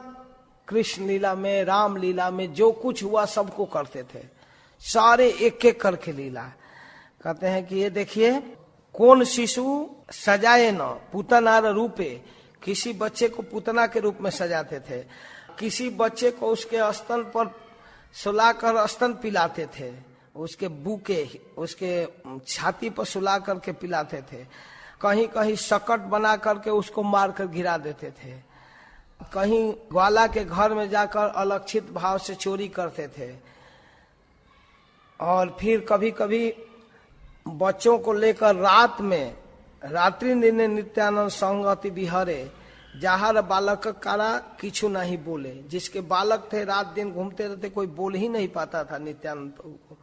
A: कृष्ण लीला में राम लीला में जो कुछ हुआ सबको करते थे, सारे एक एक करके लीला। कहते हैं कि ये देखिए कौन शिशु सजाए न पूतनार रूपे, किसी बच्चे को पूतना के रूप में सजाते थे, किसी बच्चे को उसके स्तन पर सुलाकर स्तन पिलाते थे, उसके बूके उसके छाती पर सुला करके पिलाते थे, कहीं कहीं शकट बना करके उसको मार कर गिरा देते थे, कहीं ग्वाला के घर में जाकर अलक्षित भाव से चोरी करते थे, और फिर कभी कभी बच्चों को लेकर रात में रात्रि निर्णय नित्यानंद संगति विहरे, जाहर बालक कारा किछु नहीं बोले। जिसके बालक थे रात दिन घूमते रहते, कोई बोल ही नहीं पाता था नित्यानंद प्रभु को।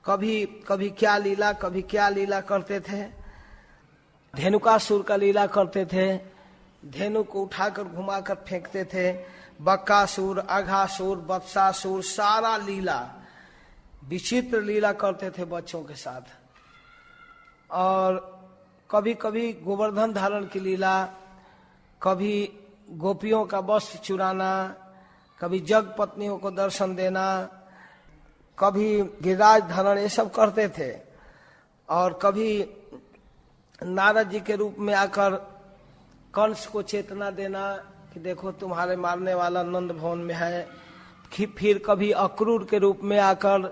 A: कभी कभी क्या लीला कभी क्या लीला करते थे। धेनुकासुर का लीला करते थे, धेनु को उठाकर घुमाकर फेंकते थे। बक्कासुर, अघासुर, बत्सासुर, सारा लीला विचित्र लीला करते थे बच्चों के साथ। और कभी कभी गोवर्धन धारण की लीला, कभी गोपियों का वस्त्र चुराना, कभी जग पत्नियों को दर्शन देना, कभी गिरिराज धारण, ये सब करते थे। और कभी नारद जी के रूप में आकर कंस को चेतना देना कि देखो तुम्हारे मारने वाला नंद भवन में है। फिर कभी अक्रूर के रूप में आकर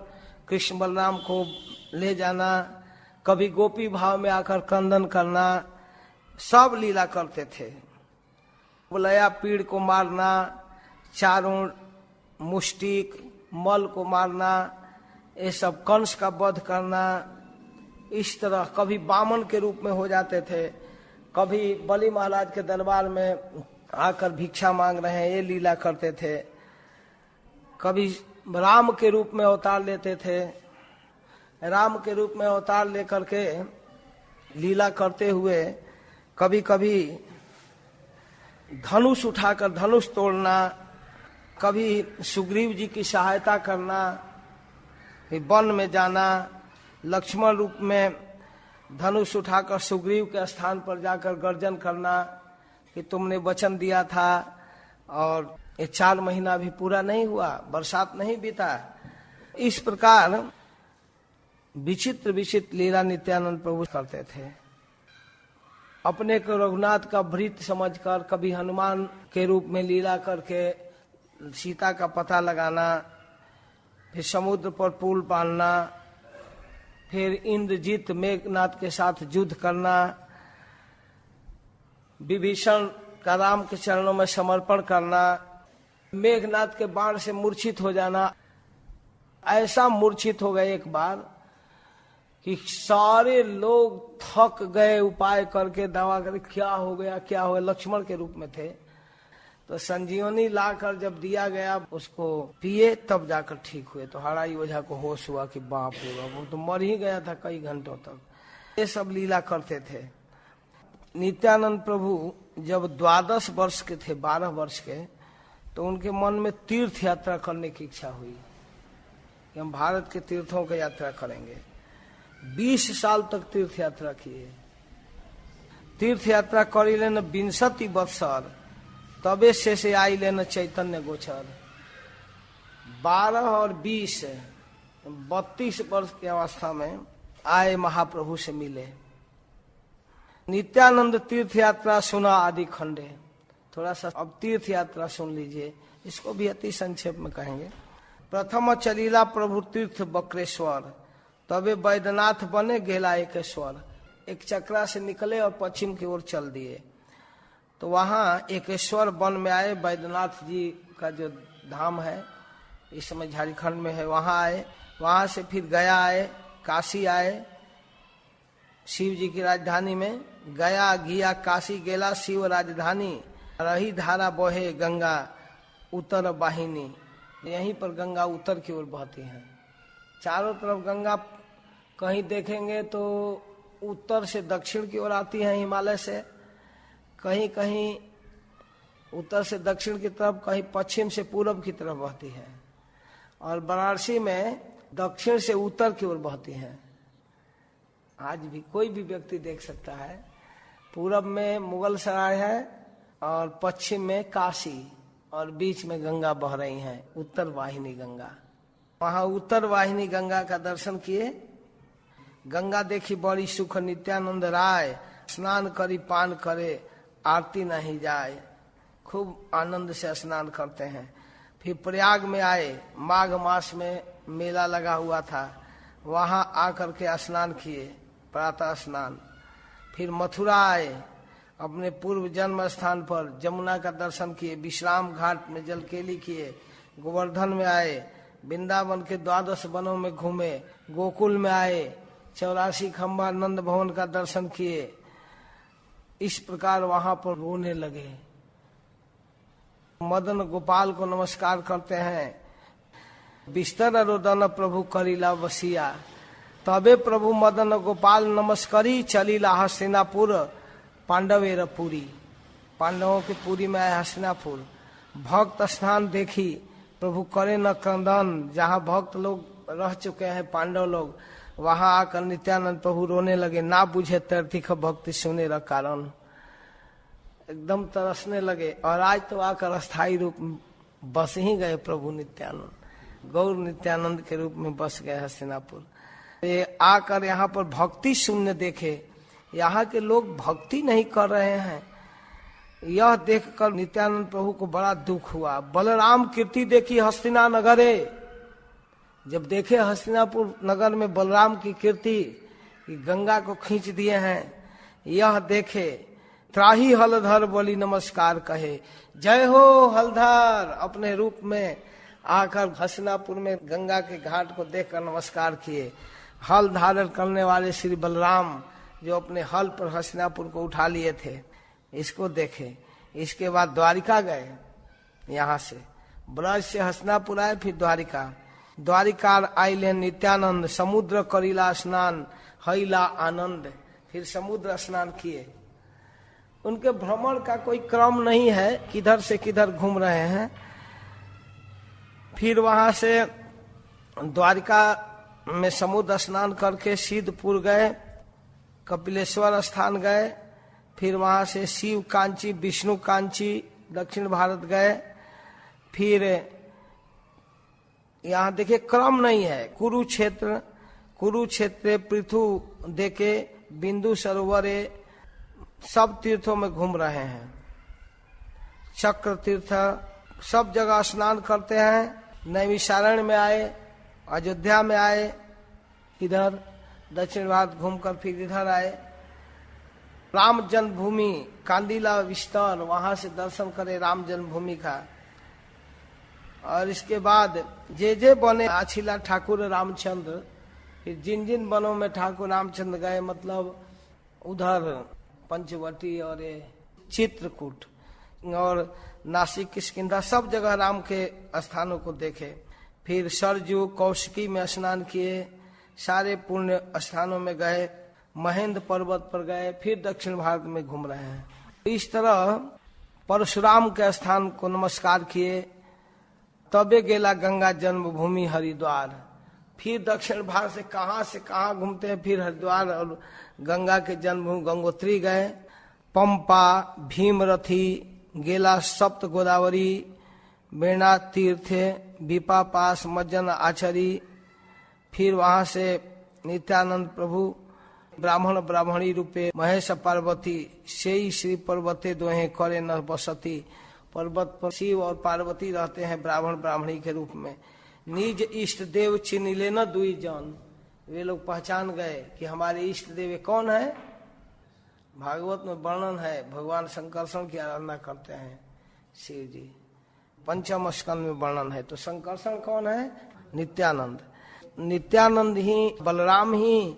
A: कृष्ण बलराम को ले जाना, कभी गोपी भाव में आकर क्रंदन करना, सब लीला करते थे। बुलया पीड़ को मारना, चारों मुष्टिक मल को मारना, ये सब कंस का वध करना। इस तरह कभी बामन के रूप में हो जाते थे, कभी बलि महाराज के दरबार में आकर भिक्षा मांग रहे हैं, ये लीला करते थे। कभी राम के रूप में अवतार लेते थे, राम के रूप में अवतार लेकर के लीला करते हुए कभी कभी धनुष उठाकर धनुष तोड़ना, कभी सुग्रीव जी की सहायता करना, फिर वन में जाना, लक्ष्मण रूप में धनुष उठाकर सुग्रीव के स्थान पर जाकर गर्जन करना कि तुमने वचन दिया था और ये 4 महीना भी पूरा नहीं हुआ, बरसात नहीं बीता। इस प्रकार विचित्र विचित्र लीला नित्यानंद प्रभु करते थे। अपने को रघुनाथ का भृत समझकर कभी हनुमान के रूप में लीला करके सीता का पता लगाना, फिर समुद्र पर पुल बांधना, फिर इंद्रजीत मेघनाथ के साथ युद्ध करना, विभीषण का राम के चरणों में समर्पण करना, मेघनाथ के बाण से मूर्छित हो जाना। ऐसा मूर्छित हो गए एक बार कि सारे लोग थक गए, उपाय करके दवा करके क्या हो गया। लक्ष्मण के रूप में थे, तो संजीवनी लाकर जब दिया गया उसको पिए, तब जाकर ठीक हुए। तो हराई ओझा को होश हुआ कि बाप रे बाप, वो तो मर ही गया था कई घंटों तक। ये सब लीला करते थे। नित्यानंद प्रभु जब 12 वर्ष के थे, 12 वर्ष के, तो उनके मन में तीर्थ यात्रा करने की इच्छा हुई कि हम भारत के तीर्थों की यात्रा करेंगे। 20 साल तक तीर्थ यात्रा किए। तीर्थ यात्रा करी लेन 20 बत्सर, तबे से आई लेन चैतन्य गोचर। 12 और 20 32 वर्ष की अवस्था में आए, महाप्रभु से मिले। नित्यानंद तीर्थ यात्रा सुना आदि खंडे। थोड़ा सा अब तीर्थ यात्रा सुन लीजिए, इसको भी अति संक्षेप में कहेंगे। प्रथम चलीला प्रभु तीर्थ बक्रेश्वर, तबे बैद्यनाथ बने गेला एकेश्वर। एक चक्रा से निकले और पश्चिम की ओर चल दिए, तो वहाँ एकेश्वर वन में आए। बैद्यनाथ जी का जो धाम है इस समय झारखंड में है, वहाँ आए। वहाँ से फिर गया आए, काशी आए, शिव जी की राजधानी में। गया गिया काशी गेला शिव राजधानी, रही धारा बहे गंगा उत्तर वाहिनी। यहीं पर गंगा उत्तर की ओर बहती है। चारों तरफ गंगा कहीं देखेंगे तो उत्तर से दक्षिण की ओर आती है हिमालय से, कहीं कहीं उत्तर से दक्षिण की तरफ, कहीं पश्चिम से पूरब की तरफ बहती है, और वाराणसी में दक्षिण से उत्तर की ओर बहती है। आज भी कोई भी व्यक्ति देख सकता है। पूरब में मुगल सराय है और पश्चिम में काशी, और बीच में गंगा बह रही है, उत्तर वाहिनी गंगा। वहां उत्तर वाहिनी गंगा का दर्शन किए। गंगा देखी बड़ी सुख नित्यानंद राय, स्नान करी पान करे आरती नहीं जाए। खूब आनंद से स्नान करते हैं। फिर प्रयाग में आए, माघ मास में मेला लगा हुआ था, वहां आकर के स्नान किए, प्रातः स्नान। फिर मथुरा आए, अपने पूर्व जन्म स्थान पर जमुना का दर्शन किए, विश्राम घाट में जलकेली किए। गोवर्धन में आए, वृंदावन के 12 वनों में घूमे, गोकुल में आए, 84 खंबा नंद भवन का दर्शन किए। इस प्रकार वहां पर रोने लगे। मदन गोपाल को नमस्कार करते हैं। बिस्तर रोदन प्रभु करीला बसिया, तबे प्रभु मदन गोपाल नमस्करी चलीला हस्तिनापुर पांडवेर पुरी। पांडवों की पुरी में आए हस्तिनापुर। भक्त स्थान देखी, प्रभु करे न क्रंदन, जहाँ भक्त लोग रह चुके हैं पांडव लोग, वहां आकर नित्यानंद प्रभु रोने लगे। ना बुझे तरतिख भक्ति सुने र कारण, एकदम तरसने लगे। और आज तो आकर स्थायी रूप में बस ही गए प्रभु नित्यानंद, गौर नित्यानंद के रूप में बस गए हस्तिनापुर। आकर यहाँ पर भक्ति शून्य देखे, यहाँ के लोग भक्ति नहीं कर रहे हैं। यह देखकर नित्यानंद प्रभु को बड़ा दुख हुआ। बलराम कीर्ति देखी हस्तिना नगरे, जब देखे हस्तिनापुर नगर में बलराम की कीर्ति, गंगा को खींच दिए हैं, यह देखे त्राही हलधर बोली नमस्कार कहे। जय हो हलधर, अपने रूप में आकर हस्तिनापुर में गंगा के घाट को देखकर नमस्कार किए। हल धारण करने वाले श्री बलराम जो अपने हल पर हस्तिनापुर को उठा लिए थे, इसको देखे। इसके बाद द्वारिका गए, यहाँ से ब्रज से हस्तिनापुर आए, फिर द्वारिका। द्वारिका आइले नित्यानंद, समुद्र करीला स्नान हईला आनंद। फिर समुद्र स्नान किए। उनके भ्रमण का कोई क्रम नहीं है, किधर से किधर घूम रहे हैं। फिर वहां से द्वारिका में समुद्र स्नान करके सिद्धपुर गए, कपिलेश्वर स्थान गए। फिर वहां से शिव कांची, विष्णु कांची दक्षिण भारत गए। फिर यहाँ देखिए क्रम नहीं है। कुरुक्षेत्र पृथु देके बिंदु सरोवरे सब तीर्थों में घूम रहे हैं। चक्र तीर्थ सब जगह स्नान करते हैं। नैमिषारण्य में आए, अयोध्या में आए, इधर दक्षिण भारत घूमकर फिर इधर आए। राम जन्मभूमि कांदीला विस्तार, वहां से दर्शन करे राम जन्मभूमि का। और इसके बाद जे बने आछिला ठाकुर रामचंद्र, फिर जिन जिन वनों में ठाकुर रामचंद्र गए, मतलब उधर पंचवटी और चित्रकूट और नासिक किष्किंधा, सब जगह राम के स्थानों को देखे। फिर सरजू कौशिकी में स्नान किए, सारे पुण्य स्थानों में गए, महेंद्र पर्वत पर गए, फिर दक्षिण भारत में घूम रहे हैं। इस तरह परशुराम के स्थान को नमस्कार किए। तबे गेला गंगा जन्मभूमि हरिद्वार। फिर दक्षिण भारत से कहाँ घूमते हैं, फिर हरिद्वार और गंगा के जन्मभूमि गंगोत्री गए। पंपा, भीमरथी, गेला सप्त गोदावरी, बेणा तीर्थ, बीपा पास, मज्जन आचरी। फिर वहां से नित्यानंद प्रभु ब्राह्मण ब्राह्मणी रूपे महेश पार्वती से श्री पर्वते दोहे करे न बसती। पर्वत पर शिव और पार्वती रहते हैं ब्राह्मण ब्राह्मणी के रूप में। निज इष्ट देव चिन्ह न दुई जन, वे लोग पहचान गए कि हमारे इष्ट देव कौन है। भागवत में वर्णन है, भगवान शंकरषण की आराधना करते हैं शिव जी। पंचम स्कंद में वर्णन है। तो शंकरषण कौन है? नित्यानंद। नित्यानंद ही, बलराम ही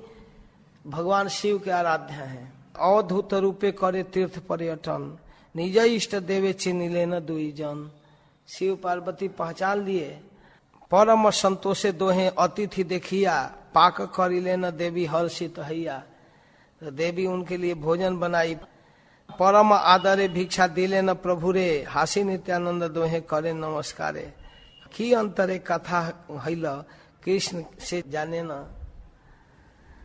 A: भगवान शिव के आराध्य हैं। अवधूत रूपे करे तीर्थ पर्यटन, निज इष्ट देवे चिन्ह न दुई जन। शिव पार्वती पहचान लिए। परम संतोषे दोहे अतिथि देखिया, पाक करिले न देवी हर्षित हैया। तो देवी उनके लिए भोजन बनाई। परम आदरे भिक्षा दिले न प्रभु रे, हासी नित्यानंद दोहे करे नमस्कारे। की अंतरे कथा हैल कृष्ण से जाने न।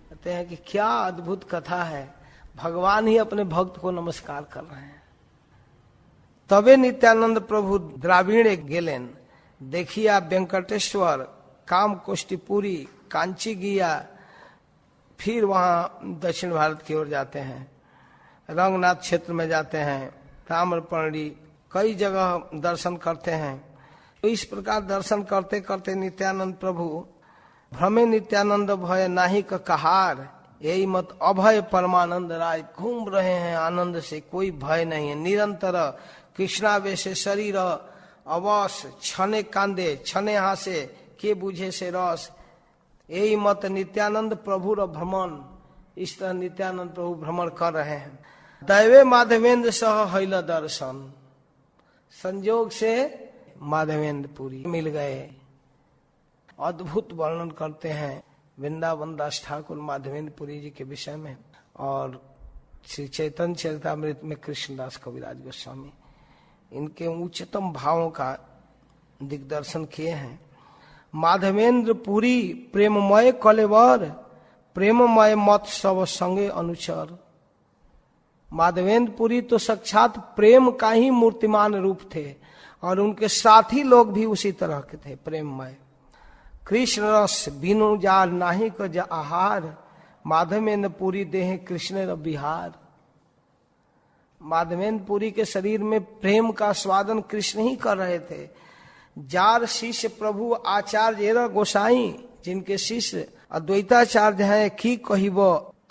A: कहते हैं कि क्या अद्भुत कथा है, भगवान ही अपने भक्त को नमस्कार कर रहे हैं। तबे नित्यानंद प्रभु द्राविणे गेलेन, देखिया वेंकटेश्वर, काम कोष्टीपुरी, कांची गिया। फिर वहां दक्षिण भारत की ओर जाते हैं, रंगनाथ क्षेत्र में जाते हैं, ताम्रपर्णी, कई जगह दर्शन करते हैं। तो इस प्रकार दर्शन करते करते नित्यानंद प्रभु भ्रमे नित्यानंद भय नाही का कहार, यही मत अभय परमानंद राय। घूम रहे हैं आनंद से, कोई भय नहीं है। निरंतर कृष्णावेश शरीर अवश, छने कांदे छने हासे, के बुझे से रस। यही मत नित्यानंद प्रभु र भ्रमण, इस तरह नित्यानंद प्रभु भ्रमण कर रहे हैं। दैवे माधवेंद्र सह हैल दर्शन, संजोग से माधवेंद्र पुरी मिल गए। अद्भुत वर्णन करते हैं वृंदावन दास ठाकुर माधवेंद्र पुरी जी के विषय में। और श्री चैतन्य चरितामृत में कृष्णदास कविराज गोस्वामी इनके उच्चतम भावों का दिग्दर्शन किए हैं। माधवेंद्र पुरी प्रेममय कलेवर, प्रेममय मत सब संगे अनुचर। माधवेंद्र पुरी तो साक्षात प्रेम का ही मूर्तिमान रूप थे, और उनके साथी लोग भी उसी तरह के थे, प्रेममय। कृष्ण रस बिनु जार नाही क जा आहार, माधवेंद्र पुरी देह कृष्ण र बिहार। माधवेंद्र पुरी के शरीर में प्रेम का स्वादन कृष्ण ही कर रहे थे। जार शिष्य प्रभु आचार्य गोसाई, जिनके शिष्य अद्वैताचार्य हैं, की कहिब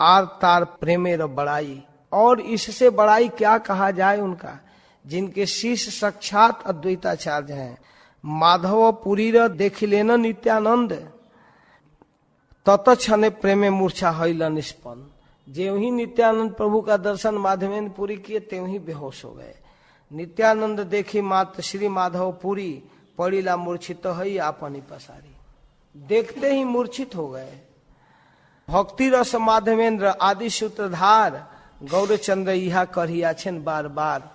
A: आर तार प्रेमे र बड़ाई। और इससे बड़ाई क्या कहा जाए उनका, जिनके शिष्य साक्षात अद्वैताचार्य हैं। माधव पुरी र देखिलेन नित्यानंद, तत क्षणे प्रेमे मूर्छा हैल निष्पन्न। ज्यों ही नित्यानंद प्रभु का दर्शन माधवेंद्र पुरी किए, त्यों ही बेहोश हो गए। नित्यानंद देखी मात्र श्री माधव पुरी, पड़ीला मूर्छित हई आपनी पसारी। देखते ही मूर्छित हो गए। भक्ति रस माधवेंद्र आदि सूत्रधार, गौरचंद्र यहा करिया छन बार बार।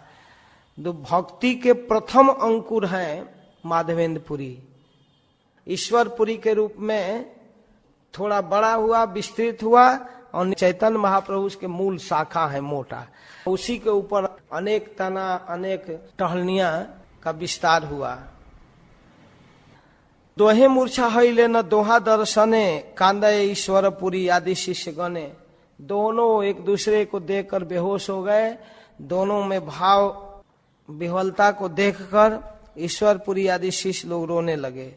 A: तो भक्ति के प्रथम अंकुर हैं माधवेंद्र पुरी। ईश्वरपुरी के रूप में थोड़ा बड़ा हुआ, विस्तृत हुआ, और चैतन्य महाप्रभु के मूल शाखा है मोटा, उसी के ऊपर अनेक तना, अनेक टहलनिया का विस्तार हुआ। दोहे मूर्छा हईले न दोहा दर्शने, कांदे ईश्वरपुरी आदि शिष्य गणे। दोनों एक दूसरे को देखकर बेहोश हो गए। दोनों में भाव विह्वलता को देखकर ईश्वरपुरी आदि शिष्य लोग रोने लगे।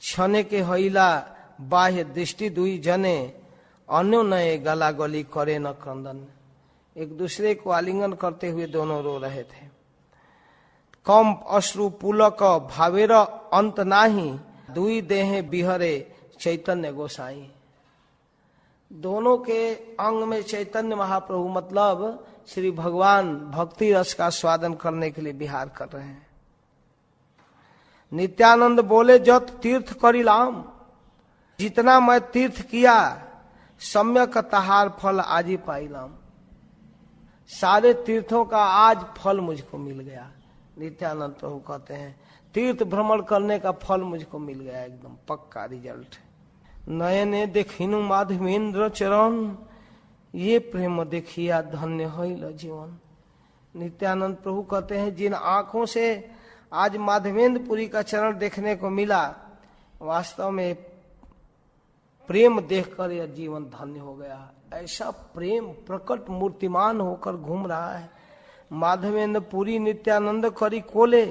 A: क्षणे के हईला बाह्य दृष्टि दुई जने, अन्यो नए गला गली करे न क्रंदन। एक दूसरे को आलिंगन करते हुए दोनों रो रहे थे। कंप अश्रु पुलक भावेर अंत नाही, दुई देहे बिहरे चैतन्य गोसाई। दोनों के अंग में चैतन्य महाप्रभु, मतलब श्री भगवान भक्ति रस का स्वादन करने के लिए विहार कर रहे हैं। नित्यानंद बोले जत तीर्थ करिलाम, जितना मैं तीर्थ किया सम्यक तहार फल आज ही पाइलाम। सारे तीर्थों का आज फल मुझको मिल गया। नित्यानंद प्रभु कहते हैं तीर्थ भ्रमण करने का फल मुझको मिल गया, एकदम पक्का रिजल्ट। नयने देखिनु माधवेंद्र चरण, ये प्रेम देखिया धन्य होइल जीवन। नित्यानंद प्रभु कहते हैं जिन आंखों से आज माधवेंद्र पुरी का चरण देखने को मिला, वास्तव में प्रेम देखकर यह जीवन धन्य हो गया। ऐसा प्रेम प्रकट मूर्तिमान होकर घूम रहा है। माधवेंद्र पुरी नित्यानंद करी कोले,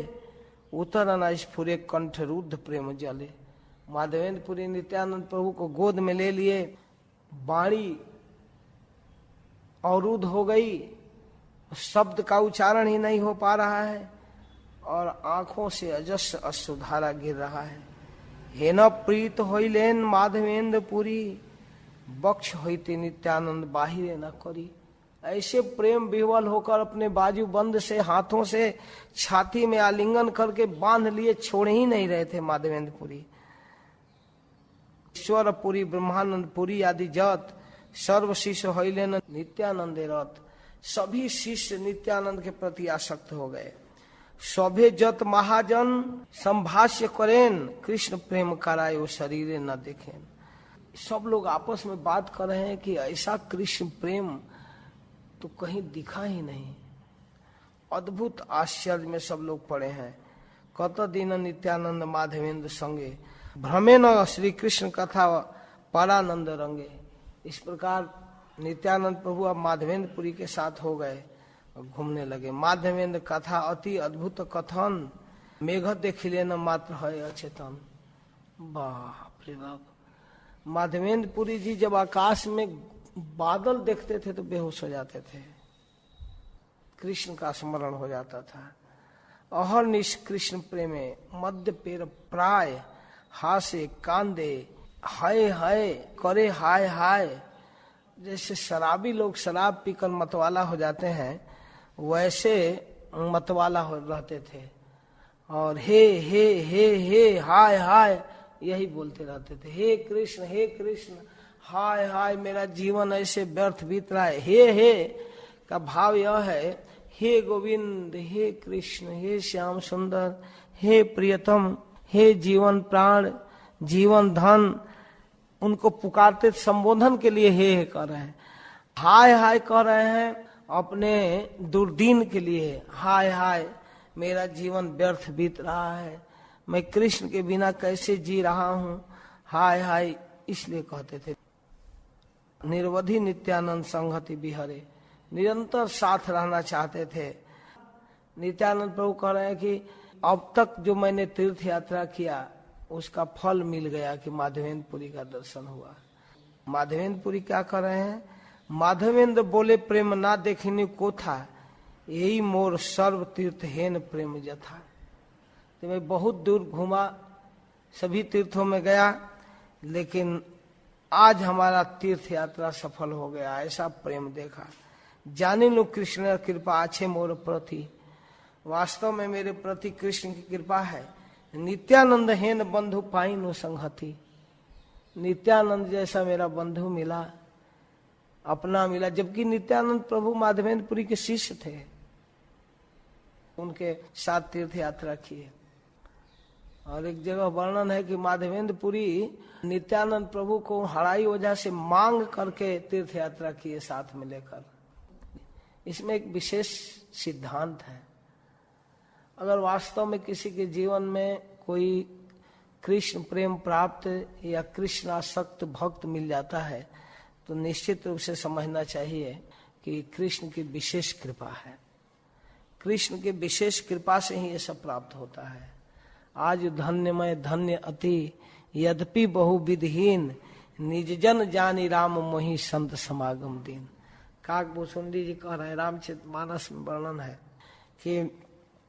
A: उतर स्फुरे कंठ रुद्ध प्रेम जले। माधवेंद्र पुरी नित्यानंद प्रभु को गोद में ले लिए, वाणी अवरुद्ध हो गई, शब्द का उच्चारण ही नहीं हो पा रहा है, और आंखों से अजस्र अश्रुधारा गिर रहा है। हे न प्रीत होइलेन माधवेंद्र पुरी, बक्ष होते नित्यानंद बाहिरे न करी। ऐसे प्रेम विह्वल होकर अपने बाजू बंद से, हाथों से छाती में आलिंगन करके बांध लिए, छोड़ ही नहीं रहे थे माधवेंद्र पुरी। ईश्वरपुरी ब्रह्मानंद पुरी आदि जत, सर्व शिष्य होइलेन नित्यानंदे रत। सभी शिष्य नित्यानंद के प्रति आसक्त हो गए। सभे जत महाजन संभाष्य करेन, कृष्ण प्रेम करायो शरीरे न देखें। सब लोग आपस में बात कर रहे हैं कि ऐसा कृष्ण प्रेम तो कहीं दिखा ही नहीं। अद्भुत आश्चर्य में सब लोग पड़े हैं। कत दिन नित्यानंद माधवेंद्र संगे, भ्रमे न श्री कृष्ण कथा परानंद रंगे। इस प्रकार नित्यानंद प्रभु अब माधवेंद्रपुरी के साथ हो गए और घूमने लगे। माधवेंद्र कथा अति अद्भुत कथन, मेघ देखिले न मात्र है अचेतन। बाप रे बाप, माधवेंद्रपुरी जी जब आकाश में बादल देखते थे तो बेहोश हो जाते थे, कृष्ण का स्मरण हो जाता था। अहर्निश कृष्ण प्रेमे मध्य पेर प्राय, हासे कांदे हाय हाय करे हाय हाय। जैसे शराबी लोग शराब पीकर मतवाला हो जाते हैं, वैसे मतवाला हो रहते थे और हे हाय हाय यही बोलते रहते थे। हे कृष्ण हाय हाय, मेरा जीवन ऐसे व्यर्थ बीत रहा है। हे का भाव यह है, हे गोविंद, हे कृष्ण, हे श्याम सुंदर, हे प्रियतम, हे जीवन प्राण, जीवन धन, उनको पुकारते संबोधन के लिए हे कर रहे हैं। हाय हाय कह रहे हैं अपने दुर्दीन के लिए, हाय हाय मेरा जीवन व्यर्थ बीत रहा है, मैं कृष्ण के बिना कैसे जी रहा हूँ, हाय हाय इसलिए कहते थे। निर्वधि नित्यानंद संगति बिहरे, निरंतर साथ रहना चाहते थे। नित्यानंद प्रभु कह रहे हैं कि अब तक जो मैंने तीर्थ यात्रा किया उसका फल मिल गया कि माधवेंद्रपुरी का दर्शन हुआ। माधवेंद्रपुरी क्या कर रहे हैं, माधवेंद्र बोले प्रेम ना देखने को था, यही मोर सर्व तीर्थ हेन प्रेम जथा। तो मैं बहुत दूर घूमा, सभी तीर्थों में गया, लेकिन आज हमारा तीर्थ यात्रा सफल हो गया, ऐसा प्रेम देखा। जानी नु कृष्ण कृपा आछे मोर प्रति, वास्तव में मेरे प्रति कृष्ण की कृपा है। नित्यानंद हेन बंधु पाई नु संगति, नित्यानंद जैसा मेरा बंधु मिला, अपना मिला। जबकि नित्यानंद प्रभु माधवेंद्रपुरी के शिष्य थे, उनके साथ तीर्थ यात्रा किए। और एक जगह वर्णन है कि माधवेंद्रपुरी नित्यानंद प्रभु को हराई वजह से मांग करके तीर्थ यात्रा किए साथ में लेकर। इसमें एक विशेष सिद्धांत है, अगर वास्तव में किसी के जीवन में कोई कृष्ण प्रेम प्राप्त या कृष्ण आसक्त भक्त मिल जाता है तो निश्चित रूप से समझना चाहिए कि कृष्ण की विशेष कृपा है। कृष्ण की विशेष कृपा से ही ये सब प्राप्त होता है। आज धन्यमय धन्य अति, यद्यपि बहु विधहीन, निज जन जानी राम मोहि संत समागम दिन। काकभूषुंडी जी कह रहे हैं, रामचरितमानस में वर्णन है कि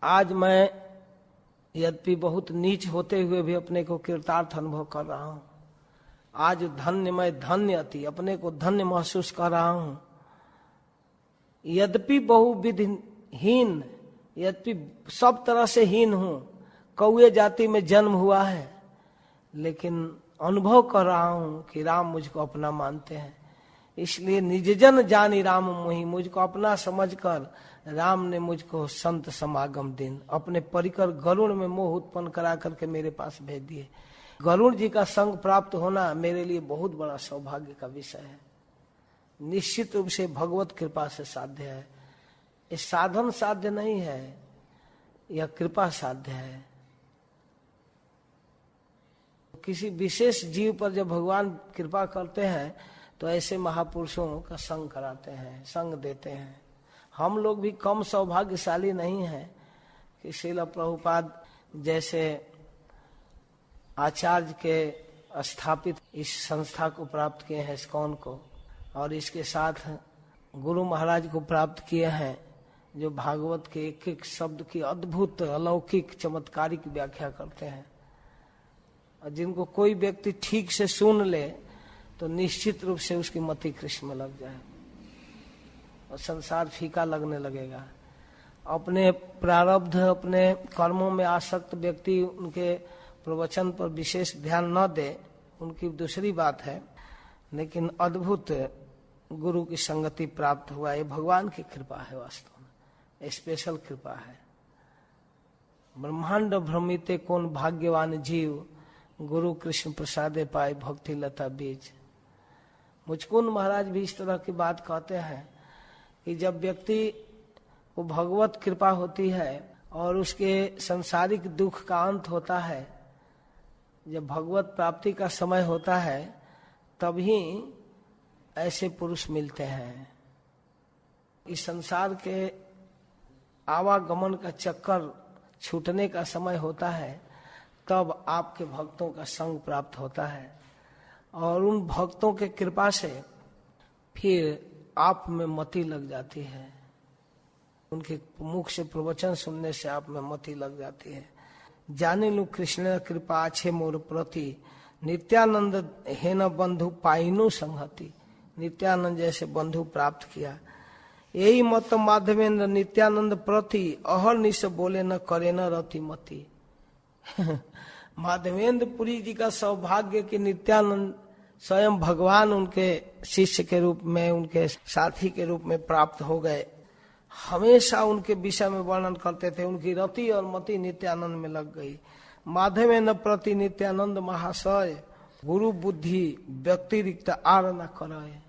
A: आज मैं यद्यपि बहुत नीच होते हुए भी अपने को कृतार्थ अनुभव कर रहा हूँ। आज धन्यमय धन्य अति, अपने को धन्य महसूस कर रहा हूँ। यद्यपि बहुविधहीन, यद्यपि सब तरह से हीन हूँ, कौए जाति में जन्म हुआ है, लेकिन अनुभव कर रहा हूँ कि राम मुझको अपना मानते हैं। इसलिए निज जन जानी राम मोहि, मुझको अपना समझकर राम ने मुझको संत समागम दिन, अपने परिकर गरुड़ में मोह उत्पन्न करा करके मेरे पास भेज दिए। गरुड़ जी का संग प्राप्त होना मेरे लिए बहुत बड़ा सौभाग्य का विषय है। निश्चित रूप से भगवत कृपा से साध्य है, ये साधन साध्य नहीं है, यह कृपा साध्य है। किसी विशेष जीव पर जब भगवान कृपा करते हैं तो ऐसे महापुरुषों का संग कराते हैं, संग देते हैं। हम लोग भी कम सौभाग्यशाली नहीं हैं कि श्रील प्रभुपाद जैसे आचार्य के स्थापित इस संस्था को प्राप्त किए हैं, इस्कॉन को, और इसके साथ गुरु महाराज को प्राप्त किए हैं, जो भागवत के एक एक शब्द की अद्भुत अलौकिक चमत्कारिक व्याख्या करते हैं। और जिनको कोई व्यक्ति ठीक से सुन ले तो निश्चित रूप से उसकी मति कृष्ण में लग जाए और संसार फीका लगने लगेगा। अपने प्रारब्ध, अपने कर्मों में आसक्त व्यक्ति उनके प्रवचन पर विशेष ध्यान न दे, उनकी दूसरी बात है, लेकिन अद्भुत गुरु की संगति प्राप्त हुआ। ये भगवान की कृपा है, वास्तव में स्पेशल कृपा है। ब्रह्मांड भ्रमिते कौन भाग्यवान जीव, गुरु कृष्ण प्रसादे पाए भक्ति लता बीज। मुचकुंद महाराज भी इस तरह की बात कहते हैं कि जब व्यक्ति को भगवत कृपा होती है और उसके सांसारिक दुख का अंत होता है, जब भगवत प्राप्ति का समय होता है, तभी ऐसे पुरुष मिलते हैं। इस संसार के आवागमन का चक्कर छूटने का समय होता है, तब आपके भक्तों का संग प्राप्त होता है और उन भक्तों के कृपा से फिर आप में मति लग जाती है। उनके मुख से प्रवचन सुनने से आप में मति लग जाती है। जाने लू कृष्ण कृपा अच्छे मोर प्रति, नित्यानंद हे न बंधु पाइनु संहति। नित्यानंद जैसे बंधु प्राप्त किया। यही मत माधवेंद्र नित्यानंद प्रति, अहर निश बोले न करे न रति मति। माधवेंद्र पुरी जी का सौभाग्य कि नित्यानंद स्वयं भगवान उनके शिष्य के रूप में, उनके साथी के रूप में प्राप्त हो गए। हमेशा उनके विषय में वर्णन करते थे। उनकी रति और मति नित्यानंद में लग गई। माधवेंद्र प्रति नित्यानंद महाशय, गुरु बुद्धि व्यतिरिक्त आर न कराए।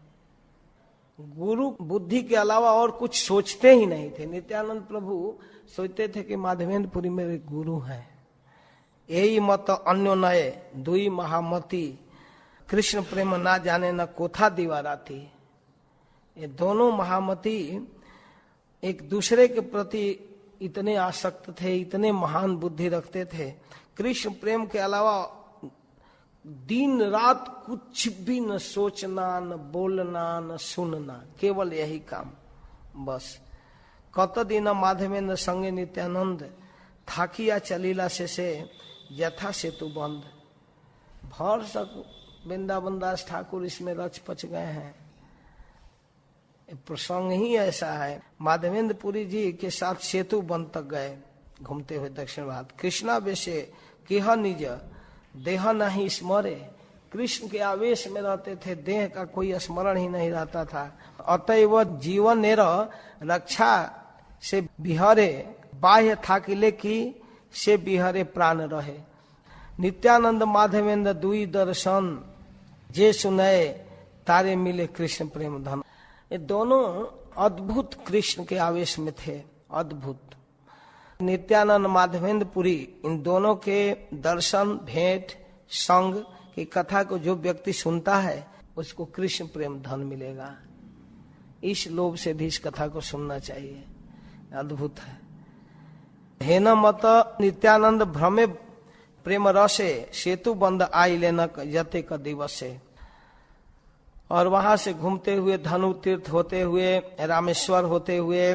A: गुरु बुद्धि के अलावा और कुछ सोचते ही नहीं थे। नित्यानंद प्रभु सोचते थे कि माधवेंद्र पुरी मेरे गुरु हैं। यही मत अन्यो नये दुई महामती, कृष्ण प्रेम ना जाने न कोथा दीवाराती। ये दोनों महामती एक दूसरे के प्रति इतने आसक्त थे, इतने महान बुद्धि रखते थे। कृष्ण प्रेम के अलावा दिन रात कुछ भी न सोचना, न बोलना, न सुनना, केवल यही काम बस। कत दिन माधवेंद्र संगे नित्यानंद, थाकिया चलीला से यथा सेतु बंद। भर सक वृंदावन दास ठाकुर इसमें रच पच गए हैं। प्रसंग ही ऐसा है। माधवेंद्र पुरी जी के साथ सेतु बंद तक गए घूमते हुए दक्षिण भारत। कृष्णा वेशे केह निज देह नहीं स्मरे। कृष्ण के आवेश में रहते थे, देह का कोई स्मरण ही नहीं रहता था। अतएव जीवन नेर रक्षा से बिहरे, बाह्य थाकिले की से बिहरे प्राण रहे। नित्यानंद माधवेंद्र दुई दर्शन, जे सुनए तारे मिले कृष्ण प्रेम धन। ये दोनों अद्भुत कृष्ण के आवेश में थे, अद्भुत। नित्यानंद माधवेंद्र पुरी, इन दोनों के दर्शन, भेंट, संग की कथा को जो व्यक्ति सुनता है उसको कृष्ण प्रेम धन मिलेगा। इस लोभ से भी इस कथा को सुनना चाहिए, अद्भुत है। हेन मत नित्यानंद भ्रमे प्रेम रसे, सेतु बंद आई लेना जते का दिवसे। और वहां से घूमते हुए धनु तीर्थ होते हुए, रामेश्वर होते हुए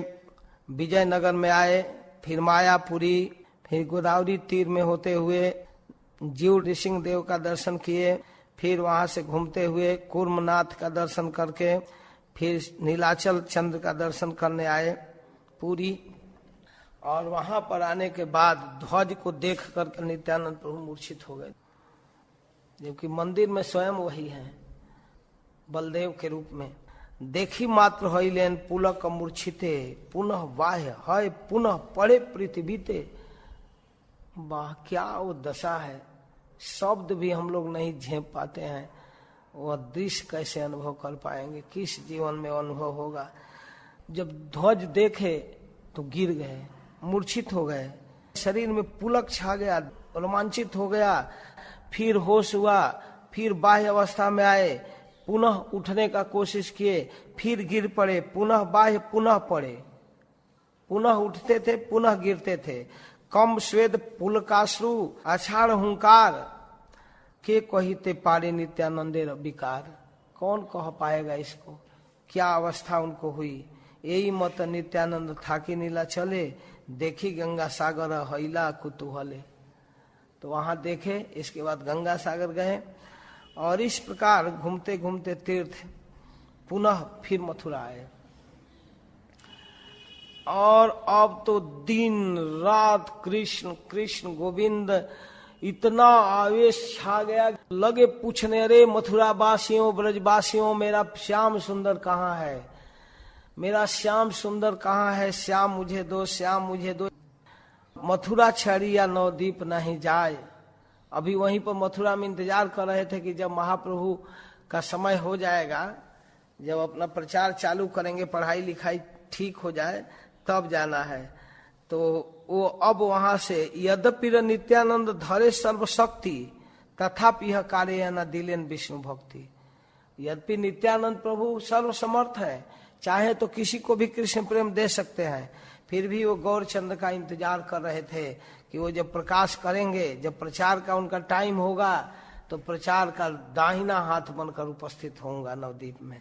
A: विजयनगर में आए, फिर मायापुरी, फिर गोदावरी तीर में होते हुए जीव ऋषिंग देव का दर्शन किए। फिर वहां से घूमते हुए कूर्मनाथ का दर्शन करके फिर नीलाचल चंद्र का दर्शन करने आए पूरी। और वहां पर आने के बाद ध्वज को देख कर नित्यानंद प्रभु मूर्छित हो गए, जबकि मंदिर में स्वयं वही है बलदेव के रूप में। देखी मात्र हईलेन पुलक मूर्छिते, पुनः बाह्य है पुनः पड़े पृथ्वीते। वाह, क्या वो दशा है, शब्द भी हम लोग नहीं झेप पाते हैं। वह दृश्य कैसे अनुभव कर पाएंगे, किस जीवन में अनुभव होगा। जब ध्वज देखे तो गिर गए, मूर्छित हो गए, शरीर में पुलक छा गया, रोमांचित हो गया। फिर होश हुआ, फिर बाह्य अवस्था में आए, पुनः उठने का कोशिश किए, फिर गिर पड़े, पुनः बाह्य, पुनः पड़े, पुनः उठते थे, पुनः गिरते थे। कम स्वेद पुलकाश्रु अछाड़ हुंकार, के कहिते पारे नित्यानंदे विकार। कौन कह पाएगा इसको, क्या अवस्था उनको हुई। यही मत नित्यानंद थाकी नीला चले, देखी गंगा सागर हैला कुतूहले। तो वहां देखे, इसके बाद गंगा सागर गए और इस प्रकार घूमते घूमते तीर्थ पुनः फिर मथुरा आए। और अब तो दिन रात कृष्ण कृष्ण गोविंद, इतना आवेश छा गया, लगे पूछने, अरे मथुरा वासियों, ब्रजवासियों, मेरा श्याम सुंदर कहाँ है, मेरा श्याम सुंदर कहाँ है, श्याम मुझे दो, श्याम मुझे दो। मथुरा छड़िया नवदीप नहीं जाए। अभी वहीं पर मथुरा में इंतजार कर रहे थे कि जब महाप्रभु का समय हो जाएगा, जब अपना प्रचार चालू करेंगे, पढ़ाई लिखाई ठीक हो जाए, तब जाना है। तो वो अब वहां से, यद्यपि नित्यानंद धरे सर्वशक्ति तथापि यह कार्य न दिलेन विष्णु भक्ति। यद्यपि नित्यानंद प्रभु सर्वसमर्थ है, चाहे तो किसी को भी कृष्ण प्रेम दे सकते हैं, फिर भी वो गौरचंद्र का इंतजार कर रहे थे कि वो जब प्रकाश करेंगे, जब प्रचार का उनका टाइम होगा, तो प्रचार का दाहिना हाथ बनकर उपस्थित होऊंगा नवदीप में।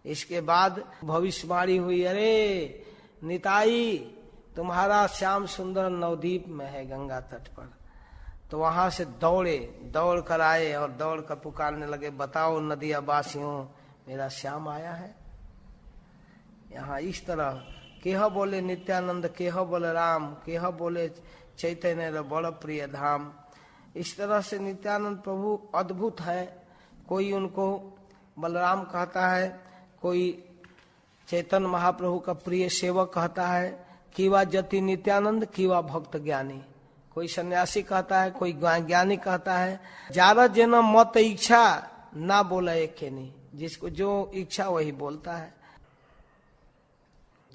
A: इसके बाद भविष्यवाणी हुई, अरे निताई तुम्हारा श्याम सुंदर नवदीप में है गंगा तट पर। तो वहां से दौड़ कर आए और दौड़ कर पुकारने लगे, बताओ नदिया वासियों, मेरा श्याम आया है। यहाँ इस तरह केह बोले नित्यानंद, केह बोले राम, केह बोले चैतन्य बड़ प्रिय धाम। इस तरह से नित्यानंद प्रभु अद्भुत है। कोई उनको बलराम कहता है, कोई चैतन्य महाप्रभु का प्रिय सेवक कहता है, कीवा जति नित्यानंद, कीवा भक्त ज्ञानी। कोई सन्यासी कहता है, कोई ज्ञानी कहता है। ज्यादा जना मत इच्छा ना बोला एक के नहीं, जिसको जो इच्छा वही बोलता है।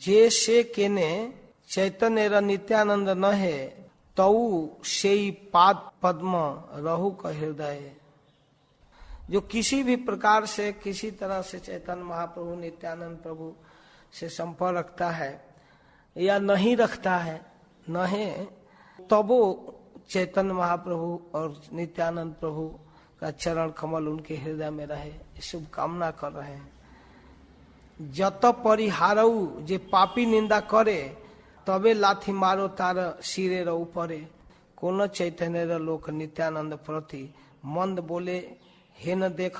A: जैसे केने चैतन्य र नित्यानंद न है, तऊ से पाद पद्म रहु का हृदय। जो किसी भी प्रकार से, किसी तरह से चैतन्य महाप्रभु नित्यानंद प्रभु से संपर्क रखता है या नहीं रखता है, न है, तब वो चैतन्य महाप्रभु और नित्यानंद प्रभु का चरण कमल उनके हृदय में रहे, शुभकामना कर रहे हैं। जत परिहारऊ जे पापी निंदा करे, तबे लाथी मारो तार सिरे र ऊपरे। कोन चैतन्य र लोक नित्यानंद प्रति मंद बोले, हे न देख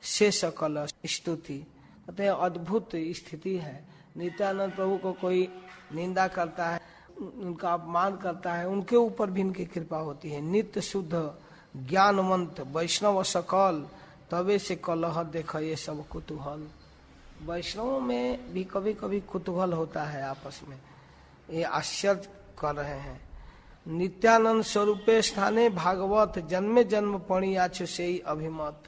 A: से सकल स्तुति। कहते हैं अद्भुत स्थिति है। नित्यानंद प्रभु को कोई निंदा करता है, उनका अपमान करता है, उनके ऊपर भी इनकी कृपा होती है। नित्य शुद्ध ज्ञानवंत वैष्णव सकल, तबे से कलह देख ये सब कुतूहल। वैष्णव में भी कभी कभी कुतूहल होता है आपस में, ये आश्चर्य कर रहे हैं। नित्यानंद स्वरूपे स्थाने भागवत, जन्मे जन्म पणियाछु से ही अभिमत।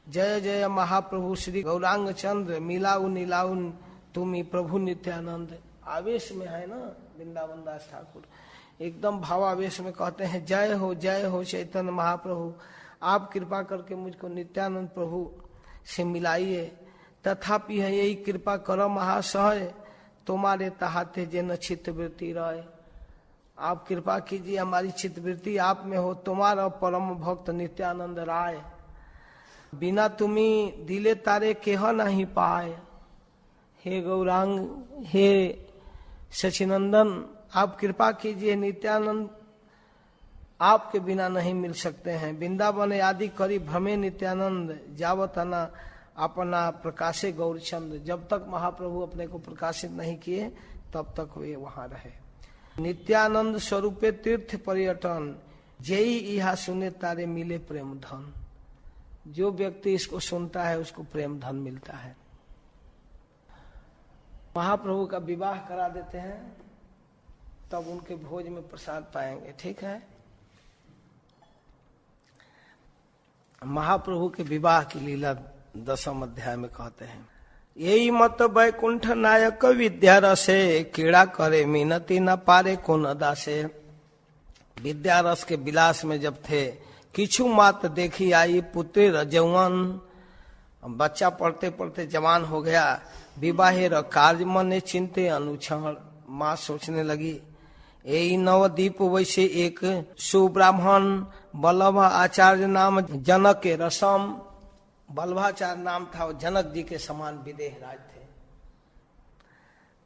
A: जय जय महाप्रभु श्री गौरांग चंद्र, मिलाऊ नीलाऊ तुम प्रभु नित्यानंद। आवेश में है ना वृंदावन दास ठाकुर, एकदम भावावेश में कहते हैं, जय हो चैतन्य महाप्रभु, आप कृपा करके मुझको नित्यानंद प्रभु से मिलाइए। तथापि है यही कृपा करो महाशय, तुम्हारे तहाते जे न चित्तवृत्ति रहे। आप कृपा कीजिए, हमारी चित्तवृत्ति आप में हो। तुम्हारा परम भक्त नित्यानंद राय, बिना तुम्ही दिले तारे केह नहीं पाए। हे गौरांग, हे सचिनंदन, आप कृपा कीजिए, नित्यानंद आपके बिना नहीं मिल सकते हैं। वृंदावन आदि करी भ्रमे नित्यानंद, जावतना अपना प्रकाशे गौरचंद। जब तक महाप्रभु अपने को प्रकाशित नहीं किए, तब तक वे वहां रहे। नित्यानंद स्वरूपे तीर्थ पर्यटन, जेई इहा सुने तारे मिले प्रेम धन। जो व्यक्ति इसको सुनता है उसको प्रेम धन मिलता है। महाप्रभु का विवाह करा देते हैं, तब उनके भोज में प्रसाद पाएंगे। ठीक है। महाप्रभु के विवाह की लीला 10वें अध्याय में कहते हैं, यही मत बैकुंठ नायक विद्या रसे, कीड़ा करे मिनती न पारे कोन दासे। विद्या रस के विलास में जब थे, किछु मात देखी आई पुत्र जवान। बच्चा पढ़ते पढ़ते जवान हो गया। विवाहे र कार्य मने चिंते अनुक्षण। माँ सोचने लगी, यही नवदीप वैसे एक सुब्राह्मण बल्लभ आचार्य नाम जनक के रसम। बल्लभाचार्य नाम था, वो जनक जी के समान विदेह राज थे।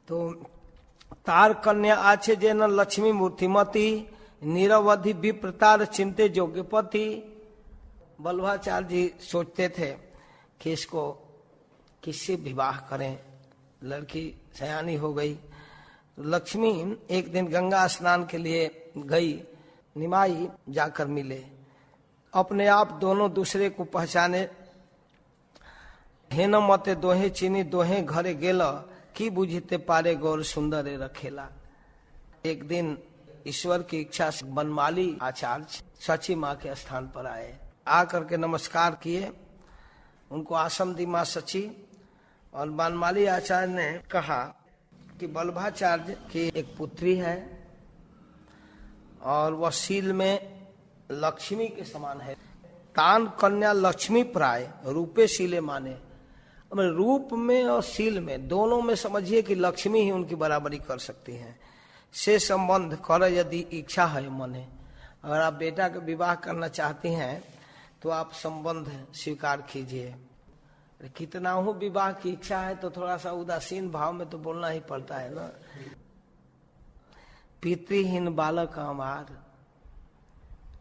A: तो तार कन्या आछे जेन लक्ष्मी मूर्तिमती, निरवधि विप्रतार चिंते जोग्यपति। बल्लभाचार्य जी सोचते थे कि इसको किससे विवाह करें, लड़की सयानी हो गई। लक्ष्मी एक दिन गंगा स्नान के लिए गई निमाई जाकर मिले, अपने आप दोनों दूसरे को पहचाने। हेन मते दोहे चीनी दोहे घरे गेल, की बुझते पारे गौर सुंदर रखेला। एक दिन ईश्वर की इच्छा से बनमाली आचार्य सची माँ के स्थान पर आए, आकर के नमस्कार किए, उनको आसन दी माँ सची। और बनमाली आचार्य ने कहा कि वल्लभाचार्य की एक पुत्री है और वह शील में लक्ष्मी के समान है। तान कन्या लक्ष्मी प्राय रूपे शीले माने, रूप में और शील में दोनों में समझिए कि लक्ष्मी ही उनकी बराबरी कर सकती है। से संबंध कर यदि इच्छा है मने, अगर आप बेटा का विवाह करना चाहती हैं तो आप संबंध स्वीकार कीजिए। कितना हूँ विवाह की इच्छा है तो थोड़ा सा उदासीन भाव में तो बोलना ही पड़ता है ना। पितृहीन बालक हमार,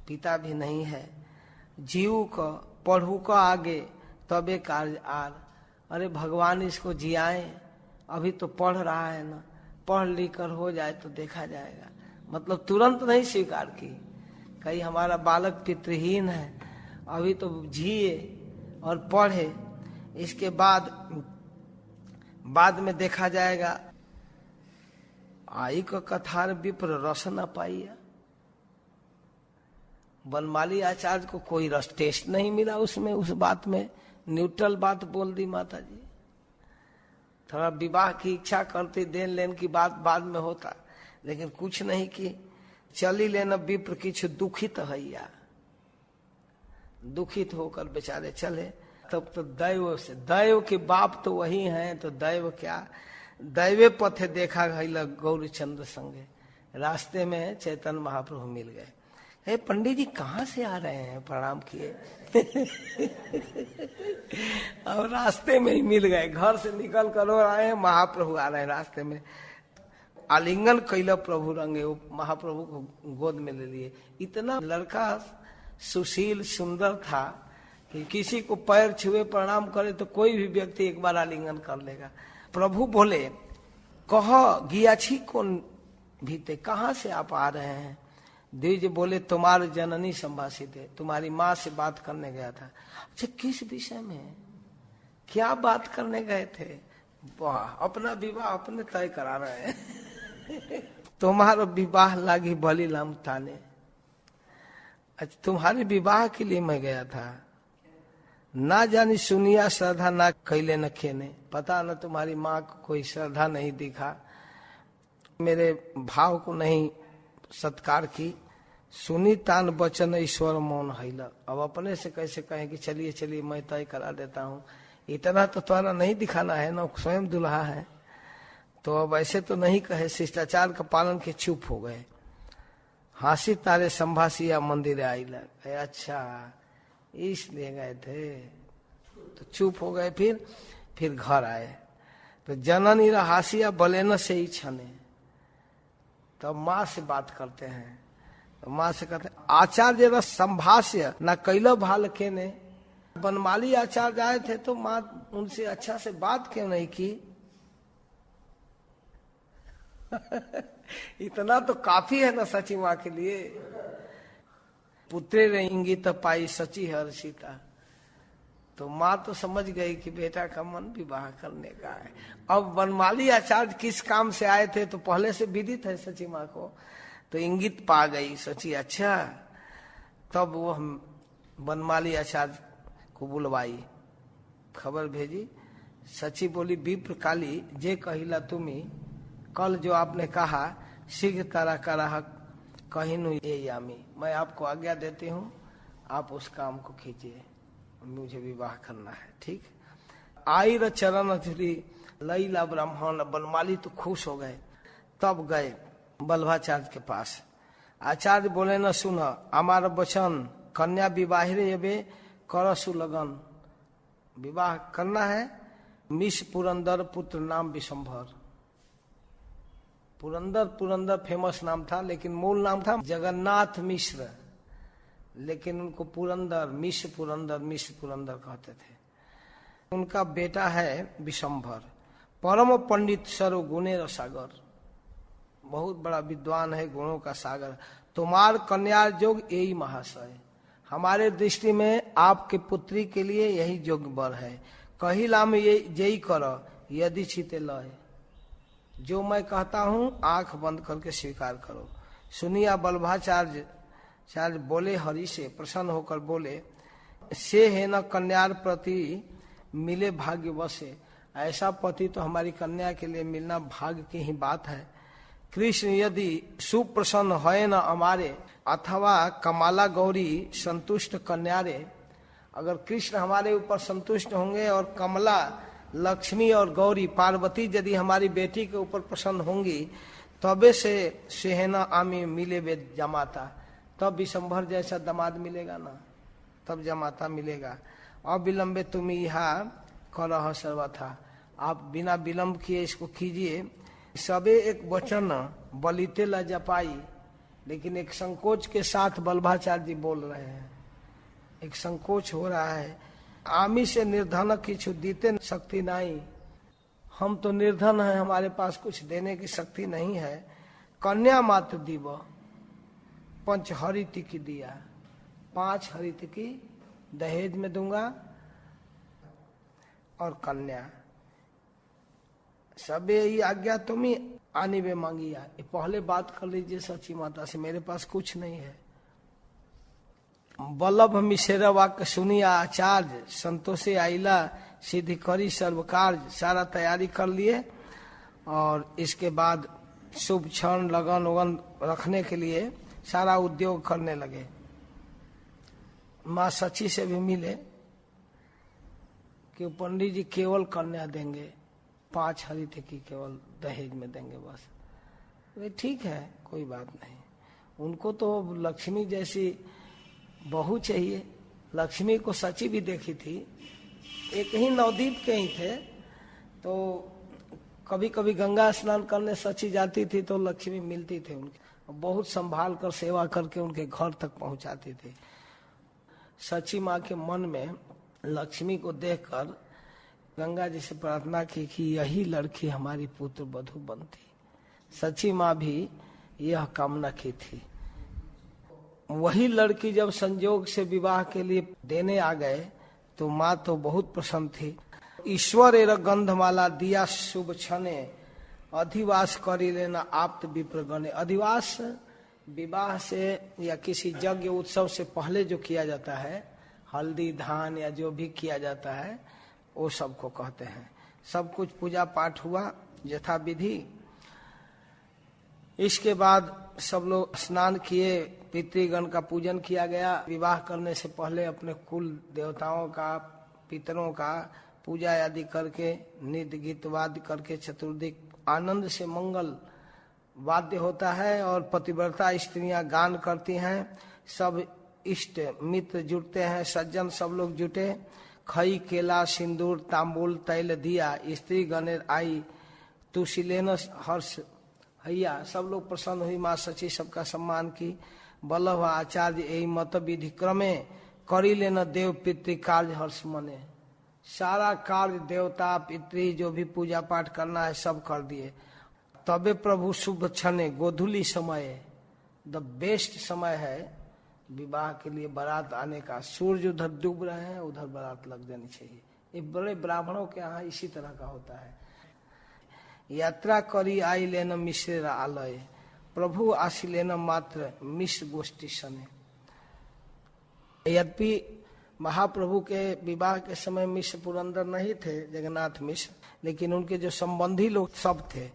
A: पिता भी नहीं है, जीव को पढ़ू को आगे तबे कार्य आर। अरे भगवान इसको जियाए, अभी तो पढ़ रहा है ना, पढ़ लिख कर हो जाए तो देखा जाएगा। मतलब तुरंत नहीं स्वीकार की, कहीं हमारा बालक पितृहीन है, अभी तो जिए और पढ़े, इसके बाद में देखा जाएगा। आई को कथार विप्र रस न पाइया। बनमाली आचार्य को कोई रस टेस्ट नहीं मिला उसमें, उस बात में न्यूट्रल बात बोल दी माता जी। थोड़ा विवाह की इच्छा करती, देन लेन की बात बाद में होता, लेकिन कुछ नहीं की। चली लेना विप्र किछ दुखित हैया, दुखित होकर बेचारे चले। तब तो दैव से, दैव के बाप तो वही हैं, तो दैव क्या, दैवे पथे देखा गई गौरीचंद्र संगे। रास्ते में चैतन्य महाप्रभु मिल गए। हे पंडित जी कहाँ से आ रहे हैं, प्रणाम किए। और रास्ते में ही मिल गए, घर से निकल कर आए हैं, महाप्रभु आ रहे हैं रास्ते में। आलिंगन कैला प्रभु रंगे, वो महाप्रभु को गोद में ले लिए। इतना लड़का सुशील सुंदर था कि किसी को पैर छुए प्रणाम करे तो कोई भी व्यक्ति एक बार आलिंगन कर लेगा। प्रभु बोले, कह गिया छी कौन भीते, कहाँ से आप आ रहे हैं। द्विज बोले, तुम्हारे जननी संभाषित है, तुम्हारी माँ से बात करने गया था। अच्छा किस विषय में, क्या बात करने गए थे। वाह, अपना विवाह अपने तय करा रहे हैं। तुम्हारा विवाह लागी भली लाम ताने। अच्छा तुम्हारे विवाह के लिए मैं गया था, ना जानी सुनिया श्रद्धा ना कैले न खेने। पता न तुम्हारी माँ को कोई श्रद्धा नहीं दिखा, मेरे भाव को नहीं सत्कार की। सुनी तान बचन ईश्वर मौन हैला। अब अपने से कैसे कहें कि चलिए चलिए मैं तय करा देता हूँ, इतना तो तुम्हारा नहीं दिखाना है ना, स्वयं दुल्हा है। तो अब ऐसे तो नहीं कहे, शिष्टाचार का पालन के चुप हो गए। हासी तारे संभाषिया मंदिर आइला। अच्छा इसलिए गए थे, तो चुप हो गए। फिर घर आए तो जननी हासिया बलेन से ही छने। तब माँ से बात करते हैं, तो माँ से कहते हैं, आचार्य रस संभाष्य न कैलो भाल के ने। बनमाली आचार्य आए थे तो माँ उनसे अच्छा से बात क्यों नहीं की। इतना तो काफी है ना सची माँ के लिए। पुत्रे रे इंगित पाई सची हर्षिता। तो माँ तो समझ गई कि बेटा का मन विवाह करने का है। अब बनमाली आचार्य किस काम से आए थे तो पहले से विदित है सची माँ को, तो इंगित पा गई सची। अच्छा तब वो बनमाली आचार्य को बुलवाई, खबर भेजी। सची बोली, विप्र काली जे कहिला तुम्ही, कल जो आपने कहा शीघ्र तारा करा कहिनु ये यामी। मैं आपको आज्ञा देती हूँ, आप उस काम को कीजिए, मुझे विवाह करना है। ठीक। आई र चरण धुरी लैला ब्राह्मण। बनमाली तो खुश हो गए। तब गए वल्लभाचार्य के पास। आचार्य बोले, न सुन हमार वचन, कन्या विवाहिरे एबे करसु लगन। विवाह करना है। मिश पुरंदर पुत्र नाम विशंभर। पुरंदर फेमस नाम था, लेकिन मूल नाम था जगन्नाथ मिश्र, लेकिन उनको मिश्र पुरंदर कहते थे। उनका बेटा है विशंभर। परम पंडित सर्व गुणे रसागर। बहुत बड़ा विद्वान है, गुणों का सागर। तुम्हार कन्या जोग यही महाशय, हमारे दृष्टि में आपके पुत्री के लिए यही जोग वर है। कहिला में ये यही करो यदि छिते लय, जो मैं कहता हूं आंख बंद करके स्वीकार करो। सुनिया बल्लभाचार्य बोले, हरि से प्रसन्न होकर बोले, से है न कन्यार प्रति मिले भाग्य वसे। ऐसा पति तो हमारी कन्या के लिए मिलना भाग्य की ही बात है। कृष्ण यदि सुप्रसन्न है न हमारे, अथवा कमाला गौरी संतुष्ट कन्यारे। अगर कृष्ण हमारे ऊपर संतुष्ट होंगे और कमला लक्ष्मी और गौरी पार्वती यदि हमारी बेटी के ऊपर प्रसन्न होंगी, तबे से सेहना आमी मिले वेद जमाता, तब विशंभर जैसा दामाद मिलेगा ना, तब जमाता मिलेगा। अब विलंबे तुम यहाँ करह सर्वथा, आप बिना विलंब किए इसको कीजिए। सबे एक वचन बलिते ला जपाई, लेकिन एक संकोच के साथ बल्लभाचार्य जी बोल रहे हैं, एक संकोच हो रहा है। आमी से निर्धन किछु दीते शक्ति नहीं, हम तो निर्धन हैं, हमारे पास कुछ देने की शक्ति नहीं है। कन्या मात्र दीव, 5 हरित की दिया, 5 हरित की दहेज में दूंगा, और कन्या सबे ही आज्ञा तुम्हें आनी वे मांगिया। ये पहले बात कर लीजिए सची माता से, मेरे पास कुछ नहीं है। वल्लभ मिश्र वाक्य सुनिया आचार्य, संतोषे आइला सिद्धि करी सर्व कार्य। सारा तैयारी कर लिए और इसके बाद शुभ क्षण लगन उगन रखने के लिए सारा उद्योग करने लगे। माँ सची से भी मिले कि पंडित जी केवल कन्या देंगे, 5 हरित की केवल दहेज में देंगे बस। वे ठीक है, कोई बात नहीं, उनको तो लक्ष्मी जैसी बहू चाहिए। लक्ष्मी को सची भी देखी थी, एक ही नवदीप के ही थे, तो कभी कभी गंगा स्नान करने सची जाती थी तो लक्ष्मी मिलती थी उनके, बहुत संभाल कर सेवा करके उनके घर तक पहुंचाती थी। सची माँ के मन में लक्ष्मी को देखकर गंगा जी से प्रार्थना की कि यही लड़की हमारी पुत्र वधू बनती। सची माँ भी यह कामना की थी। वही लड़की जब संजोग से विवाह के लिए देने आ गए तो माँ तो बहुत प्रसन्न थी। ईश्वर एर गंधमाला दिया शुभ क्षणे, अधिवास करी लेना आप्त विप्रगणे। अधिवास विवाह से या किसी यज्ञ उत्सव से पहले जो किया जाता है, हल्दी धान या जो भी किया जाता है, वो सबको कहते हैं। सब कुछ पूजा पाठ हुआ यथा विधि। इसके बाद सब लोग स्नान किए, पितृगण का पूजन किया गया। विवाह करने से पहले अपने कुल देवताओं का, पितरों का पूजा आदि करके, नित्य गीत वाद्य करके, चतुर्दिक आनंद से मंगल वाद्य होता है और पतिव्रता स्त्रियां गान करती हैं। सब इष्ट मित्र जुटते हैं, सज्जन सब लोग जुटे। खई केला सिंदूर तांबूल तैल दिया, स्त्री गणेर आई तुशिलेन हर्ष हैया। सब लोग प्रसन्न हुई, माँ सची सबका सम्मान की। वल्लभ आचार्य यही मत विधि क्रमे करी लेना देव पितृ कार्य हर्ष मने। सारा कार्य देवता पितृ जो भी पूजा पाठ करना है सब कर दिए। तबे प्रभु शुभ क्षणे गोधूली समय, द बेस्ट समय है विवाह के लिए बारात आने का। सूर्य उधर डूब रहे हैं, उधर बारात लग जानी चाहिए। ये बड़े ब्राह्मणों के यहाँ इसी तरह का होता है। यात्रा करी आई लेना मिश्र आलय, प्रभु आशी लेना मात्र मिश्र गोष्ठी सने। यद्यपि महाप्रभु के विवाह के समय मिश्र पुरंदर नहीं थे, जगन्नाथ मिश्र, लेकिन उनके जो संबंधी लोग सब थे।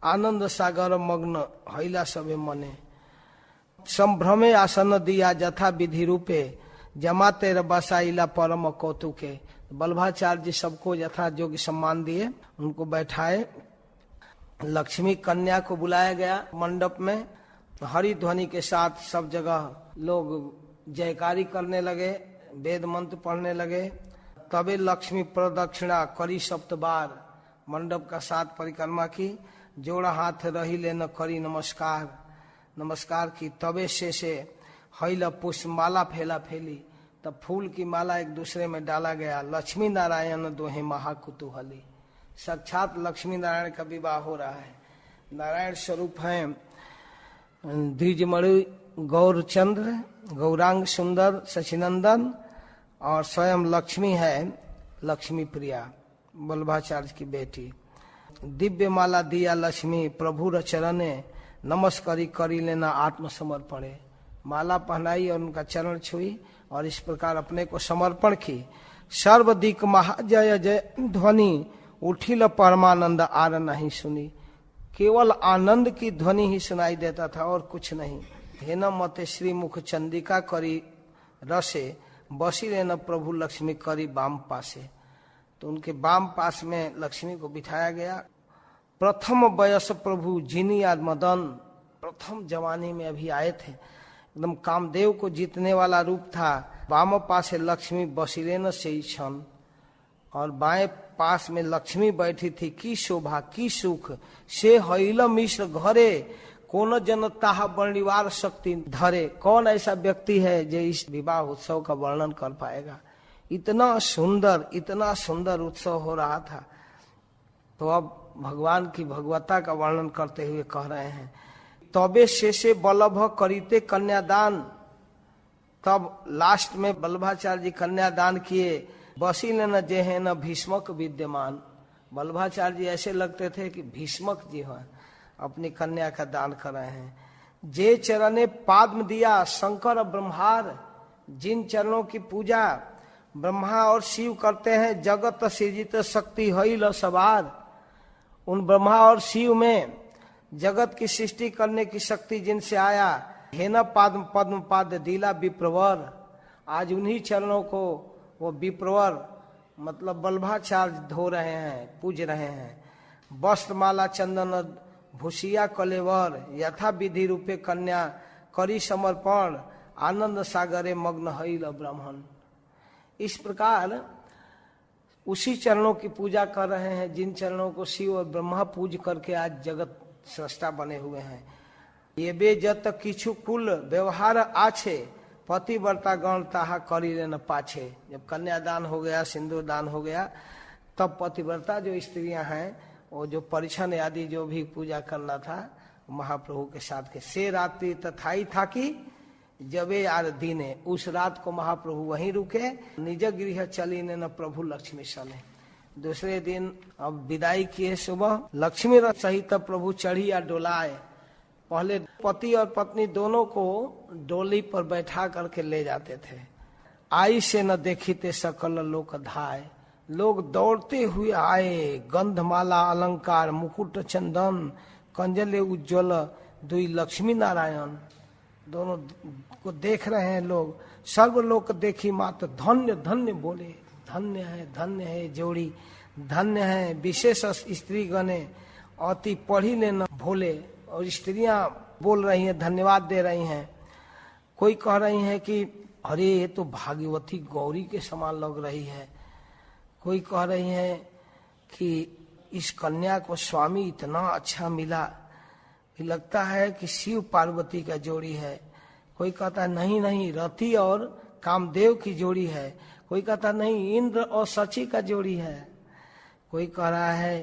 A: आनंद सागर मग्न हैला सबे मने, संभ्रमे आसन दिया जथा विधि रूपे, जमाते बसाइला परम कौतुके। बल्लभाचार्य जी सबको यथा योग्य सम्मान दिए, उनको बैठाए। लक्ष्मी कन्या को बुलाया गया मंडप में। हरि ध्वनि के साथ सब जगह लोग जयकारी करने लगे, वेद मंत्र पढ़ने लगे। तबे लक्ष्मी प्रदक्षिणा करी 7 बार, मंडप का 7 परिक्रमा की। जोड़ा हाथ रही लेना करी नमस्कार की। तबे से हैला पुष्प माला फैला फैली, तब फूल की माला एक दूसरे में डाला गया। लक्ष्मी नारायण दोहे महाकुतूहली, साक्षात लक्ष्मी नारायण का विवाह हो रहा है। नारायण स्वरूप हैं द्विजमणि गौरचंद्र, गौरांग सुंदर शशिनंदन, और स्वयं लक्ष्मी है लक्ष्मी प्रिया, वल्लभाचार्य की बेटी। दिव्य माला दिया लक्ष्मी प्रभु चरणे, नमस्कारी करी लेना आत्मसमर्पणे। माला पहनाई और उनका चरण छुई और इस प्रकार अपने को समर्पण की। सर्वदिक महाजय जय ध्वनि, उठिल परमानंद आर नहीं सुनी। केवल आनंद की ध्वनि ही सुनाई देता था और कुछ नहीं। हेन मते श्री मुख चंदिका करी रसे, बसी लेना प्रभु लक्ष्मी करी बाम पासे। तो उनके बाम पास में लक्ष्मी को बिठाया गया। प्रथम वयस प्रभु जिनी आद मदन, प्रथम जवानी में अभी आए थे, एकदम कामदेव को जीतने वाला रूप था। वाम पासे लक्ष्मी बसिलेन से क्षण, और बाएं पास में लक्ष्मी बैठी थी। की शोभा की सुख से हईल मिश्र घरे, कौन जन ताह वर्णिवार शक्ति धरे। कौन ऐसा व्यक्ति है जो इस विवाह उत्सव का वर्णन कर पाएगा। इतना सुंदर उत्सव हो रहा था। तो अब भगवान की भगवत्ता का वर्णन करते हुए कह रहे हैं, तबे शेषे बल्लभ करीते कन्यादान। तब लास्ट में वल्लभाचार्य जी कन्यादान किए। बसी न जे है न भीष्मक विद्यमान। वल्लभाचार्य जी ऐसे लगते थे कि भीष्मक जी हैं, अपनी कन्या का दान कर रहे हैं। जे चरणे पाद्म दिया शंकर ब्रह्मार, जिन चरणों की पूजा ब्रह्मा और शिव करते हैं। जगत सृजित शक्ति हईल सवार, उन ब्रह्मा और शिव में जगत की सृष्टि करने की शक्ति जिनसे आया। हेन पाद्म पद्म पाद दिला विप्रवर, आज उन्हीं चरणों को वो विप्रवर मतलब वल्लभाचार्य धो रहे हैं, पूज रहे हैं। वस्त्रमाला चंदन भूषिया कलेवर, यथा विधि रूपे कन्या करी समर्पण। आनंद सागरे मग्न हईल ब्राह्मण। इस प्रकार उसी चरणों की पूजा कर रहे हैं जिन चरणों को शिव और ब्रह्मा पूज करके आज जगत सृष्टा बने हुए हैं। ये बे जत किछु कुल व्यवहार आछे, पतिव्रता गण ताहा करी न पाछे। जब कन्यादान हो गया, सिंदूर दान हो गया, तब पतिव्रता जो स्त्रियां हैं वो जो परिछन आदि जो भी पूजा करना था महाप्रभु के साथ के। से रात्रि तथाई था कि जबे यार दीने, उस रात को महाप्रभु वहीं रुके। निज गृह चली न प्रभु लक्ष्मी सने। दूसरे दिन अब विदाई किए सुबह, लक्ष्मी रथ सहित प्रभु चढ़ी या डोलाए। पहले पति और पत्नी दोनों को डोली पर बैठा करके ले जाते थे। आई से न देखीते सकल लोक धाय, लोग दौड़ते हुए आए। गंधमाला अलंकार मुकुट चंदन, कंजले उज्ज्वल दुई लक्ष्मी नारायण। दोनों को देख रहे हैं लोग। सर्व लोक देखी मात्र धन्य धन्य बोले। धन्य है जोड़ी, धन्य है विशेष स्त्री गणे, अति पढ़ी ले न भोले। और स्त्रियां बोल रही हैं, धन्यवाद दे रही हैं। कोई कह रही हैं कि अरे ये तो भागवती गौरी के समान लग रही है। कोई कह रही हैं कि इस कन्या को स्वामी इतना अच्छा मिला, लगता है कि शिव पार्वती का जोड़ी है। कोई कहता है नहीं रति और कामदेव की जोड़ी है। कोई कहता नहीं इंद्र और सची का जोड़ी है। कोई कह रहा है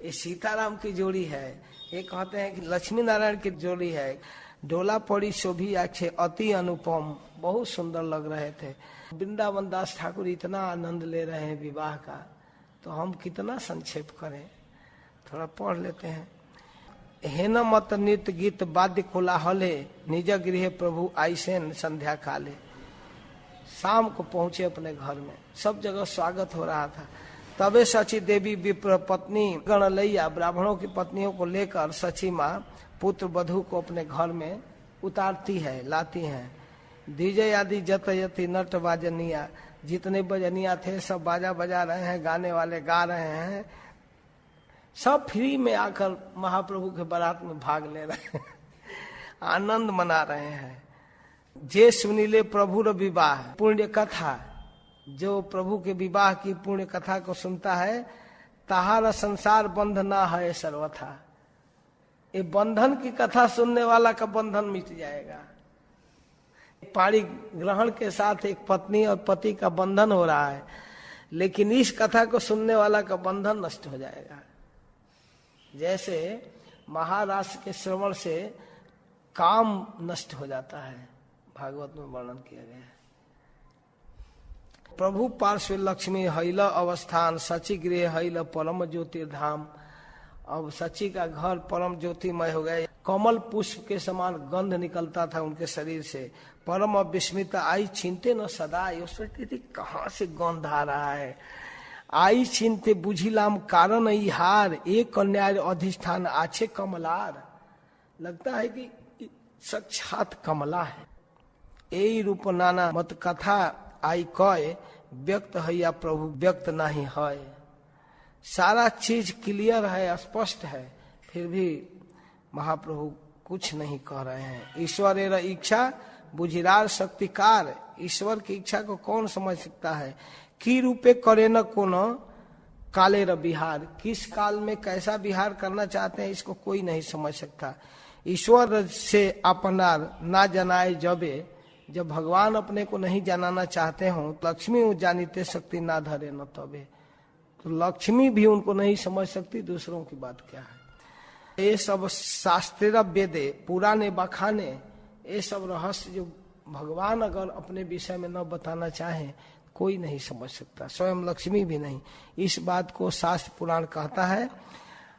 A: ये सीताराम की जोड़ी है। ये कहते हैं कि लक्ष्मी नारायण की जोड़ी है। डोला पड़ी शोभी आखे अति अनुपम, बहुत सुंदर लग रहे थे। वृंदावन दास ठाकुर इतना आनंद ले रहे हैं विवाह का, तो हम कितना संक्षेप करें, थोड़ा पढ़ लेते हैं। हेन मत नृत्य गीत वाद्य कोलाहले, निज गृह प्रभु आइसेन संध्या काले। शाम को पहुंचे अपने घर में, सब जगह स्वागत हो रहा था। तबे सची देवी विप्र पत्नी गण लैया, ब्राह्मणों की पत्नियों को लेकर सची माँ पुत्र वधु को अपने घर में उतारती है, लाती हैं। डीजे आदि जतयति नट बाजनिया, जितने बजनिया थे सब बाजा बजा रहे हैं, गाने वाले गा रहे हैं। सब फ्री में आकर महाप्रभु के बारात में भाग ले रहे हैं, आनंद मना रहे हैं। जे सुनीले प्रभु र विवाह पुण्य कथा, जो प्रभु के विवाह की पुण्य कथा को सुनता है, ताहार संसार बंध ना है सर्वथा। ये बंधन की कथा सुनने वाला का बंधन मिट जाएगा। पाणी ग्रहण के साथ एक पत्नी और पति का बंधन हो रहा है, लेकिन इस कथा को सुनने वाला का बंधन नष्ट हो जाएगा। जैसे महारास के श्रवण से काम नष्ट हो जाता है, भागवत में वर्णन किया गया है। प्रभु पार्श्व लक्ष्मी हैल अवस्थान, सची गृह हैल परम ज्योतिर्धाम। अब सची का घर परम ज्योतिमय हो गया। कमल पुष्प के समान गंध निकलता था उनके शरीर से। परम विस्मित आई चिंते न सदा, कहाँ से गंध आ रहा है। आई चिंते बुझिलाम कारण हार, एक कन्या अधिष्ठान आछे कमलार। लगता है कि साक्षात कमला है। यही रूप नाना मत कथा आई कय, व्यक्त है या प्रभु व्यक्त नहीं है। सारा चीज क्लियर है, स्पष्ट है, फिर भी महाप्रभु कुछ नहीं कह रहे हैं। ईश्वर इच्छा बुझिरार शक्तिकार। ईश्वर की इच्छा को कौन समझ सकता है। की रूपे करे न कोनो काले र बिहार, किस काल में कैसा बिहार करना चाहते हैं इसको कोई नहीं समझ सकता। ईश्वर से अपनार ना जनाए जबे, जब भगवान अपने को नहीं जनाना चाहते हो, लक्ष्मी जानिते शक्ति ना धरे न तबे। तो लक्ष्मी भी उनको नहीं समझ सकती, दूसरों की बात क्या है। ये सब शास्त्र वेदे पुराने बखाने, ये सब रहस्य जो भगवान अगर अपने विषय में न बताना चाहे कोई नहीं समझ सकता, स्वयं लक्ष्मी भी नहीं। इस बात को शास्त्र पुराण कहता है,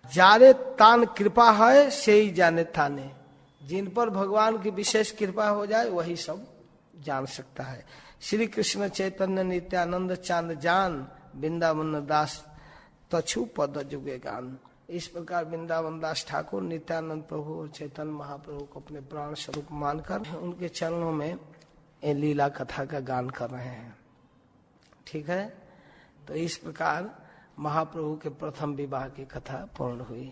A: जारे तान कृपा है से ही जाने ताने। जिन पर भगवान की विशेष कृपा हो जाए वही सब जान सकता है। श्री कृष्ण चैतन्य नित्यानंद चांद जान, वृंदावन दास तछु पद जुगे गान। इस प्रकार वृंदावन दास ठाकुर नित्यानंद प्रभु और चैतन्य महाप्रभु को अपने प्राण स्वरूप मानकर उनके चरणों में ये लीला कथा का गान कर रहे हैं। ठीक है, तो इस प्रकार महाप्रभु के प्रथम विवाह की कथा पूर्ण हुई।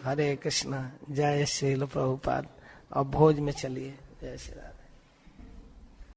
A: हरे कृष्ण, जय श्रील प्रभुपाद। अब भोज में चलिए। जय श्री राम।